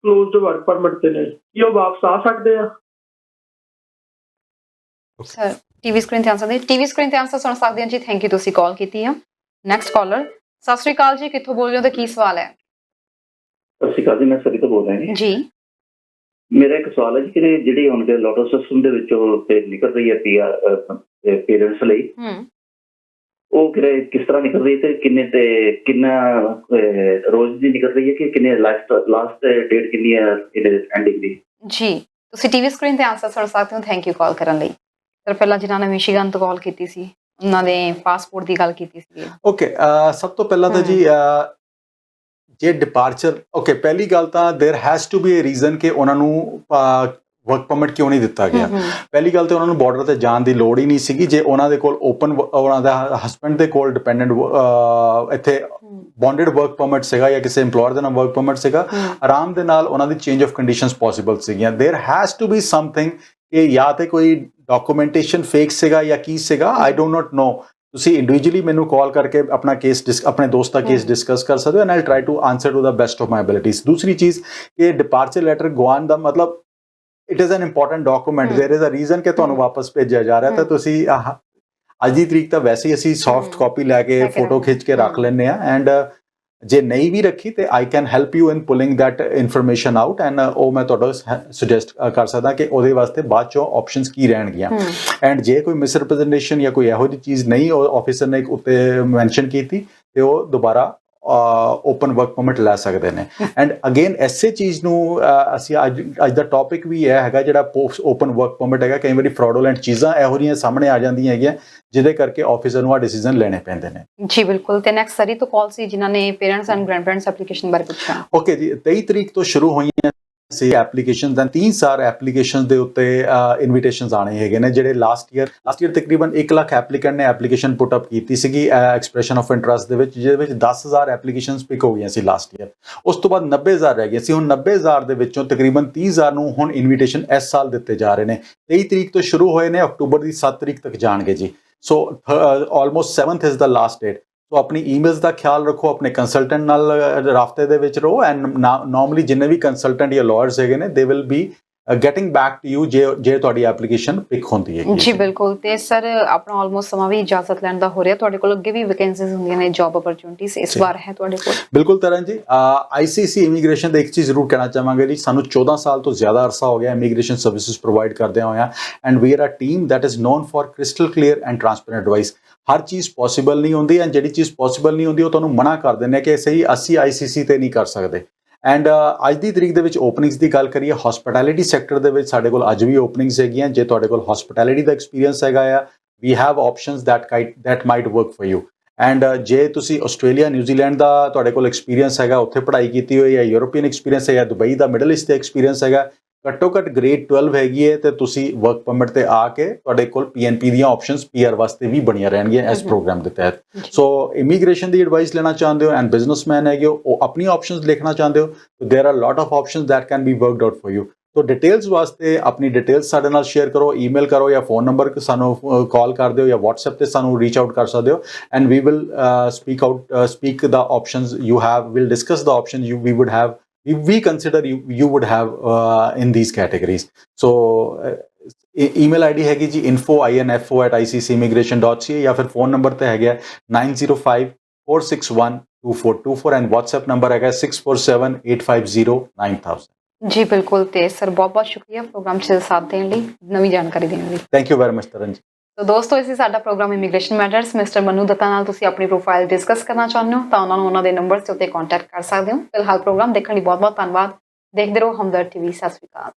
ਕਲੋਜ਼ਡ ਵਰਕ ਪਰਮਿਟ ਤੇ ਨੇ, ਕੀ ਉਹ ਵਾਪਸ ਆ ਸਕਦੇ ਆ? ਸਰ ਟੀਵੀ ਸਕਰੀਨ ਤੇ ਆਨਸਰ ਸੁਣ ਸਕਦੇ ਹਾਂ ਜੀ। ਥੈਂਕ ਯੂ, ਤੁਸੀਂ ਕਾਲ ਕੀਤੀ ਆ। Next caller. ਸਤਿ ਸ਼੍ਰੀ ਅਕਾਲ ਜੀ, ਕਿੱਥੋਂ ਬੋਲ ਰਹੇ ਹੋ ਤੇ ਕੀ ਸਵਾਲ ਹੈ? ਸਤਿ ਸ਼੍ਰੀ ਅਕਾਲ ਜੀ, ਮੈਂ ਸਰੀ ਤੋਂ ਬੋਲ ਰਿਹਾ ਜੀ। ਮੇਰਾ ਇੱਕ ਸਵਾਲ ਹੈ ਜੀ ਕਿ ਜਿਹੜੀ ਹੁਣ ਦੇ ਲੋਟੋ ਸਿਸਟਮ ਦੇ ਵਿੱਚੋਂ ਤੇ ਨਿਕਲ ਰਹੀ ਹੈ ਪੀਆਰ ਪੇਰੈਂਟਸ ਲਈ, ਉਹ ਕਿਸ ਤਰ੍ਹਾਂ ਨਿਕਲ ਰਹੀ ਹੈ ਤੇ ਕਿੰਨਾ ਰੋਜ਼ ਦੀ ਨਿਕਲ ਰਹੀ ਹੈ ਕਿ ਕਿੰਨੇ ਲਾਸਟ ਡੇਟ ਕਿੰਨੀ ਹੈ ਇਹਦੇ ਐਂਡਿੰਗ ਦੀ? ਜੀ, ਤੁਸੀਂ ਟੀਵੀ ਸਕਰੀਨ ਤੇ ਆਨਸਰ ਸੁਣ ਸਕਦੇ ਹੋ। ਥੈਂਕ ਯੂ ਕਾਲ ਕਰਨ ਲਈ। ਸਰ ਪਹਿਲਾਂ ਜਿਨ੍ਹਾਂ ਨੇ ਮਿਸ਼ੀਗਨ ਤੋਂ ਕਾਲ ਕੀਤੀ ਸੀ ਉਹਨਾਂ ਦੇ ਪਾਸਪੋਰਟ ਦੀ ਗੱਲ ਕੀਤੀ ਸੀ। ਓਕੇ, ਸਭ ਤੋਂ ਪਹਿਲਾਂ ਤਾਂ ਜੀ ਜੇ ਡਿਪਾਰਚਰ, ਓਕੇ, ਪਹਿਲੀ ਗੱਲ ਤਾਂ there has to be a reason ਕਿ ਉਹਨਾਂ ਨੂੰ ਵਰਕ ਪਰਮਿਟ ਕਿਉਂ ਨਹੀਂ ਦਿੱਤਾ ਗਿਆ। ਪਹਿਲੀ ਗੱਲ ਤੇ ਉਹਨਾਂ ਨੂੰ ਬਾਰਡਰ ਤੇ ਜਾਣ ਦੀ ਲੋੜ ਹੀ ਨਹੀਂ ਸੀਗੀ। ਜੇ ਉਹਨਾਂ ਦੇ ਕੋਲ ਓਪਨ, ਉਹਨਾਂ ਦਾ ਹਸਬੈਂਡ ਦੇ ਕੋਲ ਡਿਪੈਂਡੈਂਟ ਇੱਥੇ ਬੌਂਡਡ ਵਰਕ ਪਰਮਿਟ ਸੀਗਾ ਜਾਂ ਕਿਸੇ EMPLOYER ਦੇ ਨਾਲ ਵਰਕ ਪਰਮਿਟ ਸੀਗਾ, ਆਰਾਮ ਦੇ ਨਾਲ ਉਹਨਾਂ ਦੀ ਚੇਂਜ ਆਫ ਕੰਡੀਸ਼ਨਸ ਪੋਸੀਬਲ ਸੀਗੀਆਂ। There has to be something ਕਿ ਜਾਂ ਤੇ ਕੋਈ ਡਾਕੂਮੈਂਟੇਸ਼ਨ ਫੇਕ ਸੀਗਾ ਜਾਂ ਕੀ ਸੀਗਾ, ਆਈ ਡੋਂਟ ਨੋਟ ਨੋ। ਤੁਸੀਂ ਇੰਡੀਵਿਜੂਅਲੀ ਮੈਨੂੰ ਕਾਲ ਕਰਕੇ ਆਪਣਾ ਕੇਸ, ਆਪਣੇ ਦੋਸਤ ਦਾ ਕੇਸ ਡਿਸਕਸ ਕਰ ਸਕਦੇ ਹੋ, and I try to answer to the best of my abilities. ਦੂਸਰੀ ਚੀਜ਼, ਇਹ ਡਿਪਾਰਚਰ ਲੈਟਰ ਗਵਾਉਣ ਦਾ ਮਤਲਬ it is an important document, there is a reason ਕਿ ਤੁਹਾਨੂੰ ਵਾਪਸ ਭੇਜਿਆ ਜਾ ਰਿਹਾ। ਤਾਂ ਤੁਸੀਂ ਅੱਜ ਦੀ ਤਰੀਕ ਤਾਂ ਵੈਸੇ ਹੀ ਅਸੀਂ ਸੌਫਟ ਕਾਪੀ ਲੈ ਕੇ ਫੋਟੋ ਖਿੱਚ ਕੇ ਰੱਖ ਲੈਂਦੇ ਆ, ਐਂਡ ਜੇ ਨਹੀਂ ਵੀ ਰੱਖੀ ਤੇ I can help you in pulling that information out, and ਉਹ ਮੈਂ ਤੁਹਾਡਾ ਸੁਜੈਸਟ ਕਰ ਸਕਦਾ ਕਿ ਉਹਦੇ ਵਾਸਤੇ ਬਾਅਦ ਚੋਂ ਆਪਸ਼ਨਸ ਕੀ ਰਹਿਣਗੀਆਂ। ਐਂਡ ਜੇ ਕੋਈ ਮਿਸਰਿਪਰੈਜ਼ੈਂਟੇਸ਼ਨ ਜਾਂ ਕੋਈ ਇਹੋ ਜਿਹੀ ਚੀਜ਼ ਨਹੀਂ ਉਹ ਆਫਿਸਰ ਨੇ ਉੱਤੇ ਮੈਂਸ਼ਨ ਕੀਤੀ ਤੇ ਉਹ ਦੁਬਾਰਾ ਓਪਨ ਵਰਕ ਪਰਮਿਟ ਲੈ ਸਕਦੇ ਨੇ। ਐਂਡ ਅਗੇਨ ਐਸੇ ਚੀਜ਼ ਨੂੰ ਅਸੀਂ ਅੱਜ ਦਾ ਟੌਪਿਕ ਵੀ ਇਹ ਹੈਗਾ ਜਿਹੜਾ ਪੋਸਟ ਓਪਨ ਵਰਕ ਪਰਮਿਟ ਹੈਗਾ, ਕਈ ਵਾਰੀ ਫਰਾਡੂਲੈਂਟ ਚੀਜ਼ਾਂ ਇਹੋ ਜਿਹੀਆਂ ਸਾਹਮਣੇ ਆ ਜਾਂਦੀਆਂ ਹੈਗੀਆਂ ਜਿਹਦੇ ਕਰਕੇ ਆਫਿਸਰ ਨੂੰ ਆ ਡਿਸੀਜਨ ਲੈਣੇ ਪੈਂਦੇ ਨੇ। ਜੀ ਬਿਲਕੁਲ। ਤੇ ਨੈਕਸਟ ਸਰੀ ਤੋਂ ਕਾਲ ਸੀ ਜਿਨ੍ਹਾਂ ਨੇ parents and grandparents application ਬਾਰੇ ਪੁੱਛਿਆ। ਓਕੇ ਜੀ, 23 ਤਰੀਕ ਤੋਂ ਸ਼ੁਰੂ ਹੋਈਆਂ ਸੀ ਐਪਲੀਕੇਸ਼ਨਸ, ਦੈਨ 3,000 ਐਪਲੀਕੇਸ਼ਨਸ ਦੇ ਉੱਤੇ ਇਨਵੀਟੇਸ਼ਨਸ ਆਣੇ ਹੈਗੇ ਨੇ। ਜਿਹੜੇ ਲਾਸਟ ਈਅਰ ਤਕਰੀਬਨ 1 ਲੱਖ ਐਪਲੀਕੈਂਟ ਨੇ ਐਪਲੀਕੇਸ਼ਨ ਪੁੱਟ ਅਪ ਕੀਤੀ ਸੀਗੀ ਐਕਸਪ੍ਰੈਸ਼ਨ ਆਫ ਇੰਟਰਸਟ ਦੇ ਵਿੱਚ, ਜਿਹਦੇ ਵਿੱਚ 10,000 ਐਪਲੀਕੇਸ਼ਨਸ ਪਿਕ ਹੋ ਗਈਆਂ ਸੀ ਲਾਸਟ ਈਅਰ। ਉਸ ਤੋਂ ਬਾਅਦ 90,000 ਰਹਿ ਗਈਆਂ ਸੀ। ਹੁਣ 90,000 ਦੇ ਵਿੱਚੋਂ ਤਕਰੀਬਨ 30,000 ਨੂੰ ਹੁਣ ਇਨਵੀਟੇਸ਼ਨ ਇਸ ਸਾਲ ਦਿੱਤੇ ਜਾ ਰਹੇ ਨੇ। 23 ਤਰੀਕ ਤੋਂ ਸ਼ੁਰੂ ਹੋਏ ਨੇ, ਅਕਤੂਬਰ ਦੀ 7 ਤਰੀਕ ਤੱਕ ਜਾਣਗੇ ਜੀ। So almost 7th is the last date. So ਆਪਣੀ ਈਮੇਲਸ ਦਾ ਖਿਆਲ ਰੱਖੋ, ਆਪਣੇ ਕੰਸਲਟੈਂਟ ਨਾਲ ਰਾਬਤੇ ਦੇ ਵਿੱਚ ਰਹੋ, ਐਂਡ ਨਾਰਮਲੀ ਜਿੰਨੇ ਵੀ ਕੰਸਲਟੈਂਟ ਜਾਂ ਲਾਇਰਸ ਹੈਗੇ ਨੇ they will be getting back to you ਜੇ ਤੁਹਾਡੀ ਐਪਲੀਕੇਸ਼ਨ ਪਿਕ ਹੁੰਦੀ ਹੈ ਜੀ ਬਿਲਕੁਲ। ਤੇ ਸਰ ਆਪਣਾ ਆਲਮੋਸਟ ਸਮਾਂ ਵੀ ਇਜਾਜ਼ਤ ਲੈਣ ਦਾ ਹੋ ਰਿਹਾ, ਤੁਹਾਡੇ ਕੋਲ ਅੱਗੇ ਵੀ ਵੈਕੈਂਸੀਜ਼ ਹੁੰਦੀਆਂ ਨੇ, ਜੌਬ ਅਪਰਚੁਨਿਟੀਜ਼ ਇਸ ਵਾਰ ਹੈ ਤੁਹਾਡੇ ਕੋਲ? ਬਿਲਕੁਲ ਤਰਨ ਜੀ, ICC ਇਮੀਗ੍ਰੇਸ਼ਨ ਦਾ ਇੱਕ ਚੀਜ਼ ਜ਼ਰੂਰ ਕਹਿਣਾ ਚਾਹਾਂਗੇ ਜੀ, ਸਾਨੂੰ 14 ਸਾਲ ਤੋਂ ਜ਼ਿਆਦਾ ਅਰਸਾ ਹੋ ਗਿਆ ਇਮੀਗ੍ਰੇਸ਼ਨ ਸਰਵਿਸਿਜ਼ ਪ੍ਰੋਵਾਈਡ ਕਰਦਿਆਂ ਹੋਇਆ, and we are a team that is known for crystal clear and transparent advice. ਹਰ ਚੀਜ਼ ਪੋਸੀਬਲ ਨਹੀਂ ਹੁੰਦੀ, ਐਂਡ ਜਿਹੜੀ ਚੀਜ਼ ਪੋਸੀਬਲ ਨਹੀਂ ਹੁੰਦੀ ਉਹ ਤੁਹਾਨੂੰ ਮਨਾ ਕਰ ਦਿੰਦੇ ਆ ਕਿ ਸਹੀ ਅਸੀਂ ICC ਤੇ ਨਹੀਂ ਕਰ ਸਕਦੇ। ਐਂਡ ਅੱਜ ਦੀ ਤਰੀਕ ਦੇ ਵਿੱਚ ਓਪਨਿੰਗਸ ਦੀ ਗੱਲ ਕਰੀਏ, ਹੌਸਪਿਟੈਲਿਟੀ ਸੈਕਟਰ ਦੇ ਵਿੱਚ ਸਾਡੇ ਕੋਲ ਅੱਜ ਵੀ ਓਪਨਿੰਗਸ ਹੈਗੀਆਂ। ਜੇ ਤੁਹਾਡੇ ਕੋਲ ਹੌਸਪਿਟੈਲਿਟੀ ਦਾ ਐਕਸਪੀਰੀਅੰਸ ਹੈਗਾ ਆ, we have options that might work for you. And ਜੇ ਤੁਸੀਂ ਆਸਟ੍ਰੇਲੀਆ ਨਿਊਜ਼ੀਲੈਂਡ ਦਾ ਤੁਹਾਡੇ ਕੋਲ ਐਕਸਪੀਰੀਅੰਸ ਹੈਗਾ, ਉੱਥੇ ਪੜ੍ਹਾਈ ਕੀਤੀ ਹੋਈ ਹੈ, ਯੂਰੋਪੀਅਨ ਐਕਸਪੀਰੀਅੰਸ ਹੈਗਾ, ਦੁਬਈ ਦਾ ਮਿਡਲ ਈਸਟ ਦਾ ਐਕਸਪੀਰੀਅੰਸ ਹੈਗਾ, ਘੱਟੋ ਘੱਟ ਗ੍ਰੇਡ 12 ਹੈਗੀ ਹੈ ਤੇ ਤੁਸੀਂ ਵਰਕ ਪਰਮਿਟ ਤੇ ਆ ਕੇ ਤੁਹਾਡੇ ਕੋਲ ਪੀਐਨਪੀ ਦੀਆਂ ਆਪਸ਼ਨਸ ਪੀਆਰ ਵਾਸਤੇ ਵੀ ਬਣੀਆਂ ਰਹਿਣਗੀਆਂ ਇਸ ਪ੍ਰੋਗਰਾਮ ਦੇ ਤਹਿਤ। ਸੋ ਇਮੀਗ੍ਰੇਸ਼ਨ ਦੀ ਐਡਵਾਈਸ ਲੈਣਾ ਚਾਹੁੰਦੇ ਹੋ ਐਂਡ ਬਿਜ਼ਨਸਮੈਨ ਹੈਗੇ ਹੋ, ਉਹ ਆਪਣੀ ਆਪਸ਼ਨਸ ਦੇਖਣਾ ਚਾਹੁੰਦੇ ਹੋ, there are lot of options that can be worked out for you. तो डिटेल्स वास्ते अपनी डिटेल्स साडे नाल शेयर करो, ईमेल करो या फोन नंबर सानू कॉल कर दिओ या व्हाट्सएप ते सानू रीच आउट कर सकदे हो and we will speak the options you have, we'll discuss the options we would have, we consider you would have in these categories. So email ID हैगी जी info@iccimmigration.ca या फिर फोन नंबर ते हैगा 9054612424 and WhatsApp number हैगा 6478509000। जी बिल्कुल, ਤੇ sir ਬਹੁਤ ਬਹੁਤ ਸ਼ੁਕਰੀਆ ਪ੍ਰੋਗਰਾਮ 'ਚ ਸਾਥ ਦੇਣ ਲਈ, ਨਵੀਂ ਜਾਣਕਾਰੀ ਦੇਣ ਲਈ। Thank you very much Taran ji. तो दोस्तों इसी साडा programme immigration matters mister Manu Dutta नाल तुसीं अपनी प्रोफाइल डिस्कस करना चाਹੁੰਦੇ हो ਤਾਂ ਉਹਨਾਂ ਨੂੰ ਉਹਨਾਂ ਦੇ ਨੰਬਰ ਤੇ ਉੱਤੇ ਕੰਟੈਕਟ ਕਰ ਸਕਦੇ ਹੋ। ਫਿਲਹਾਲ ਪ੍ਰੋਗਰਾਮ ਦੇਖਣ ਲਈ ਬਹੁਤ ਬਹੁਤ ਧੰਨਵਾਦ। ਦੇਖਦੇ ਰਹੋ ਹਮਦਰਦ ਟੀਵੀ। ਸਤਿ ਸ਼੍ਰੀ ਅਕਾਲ।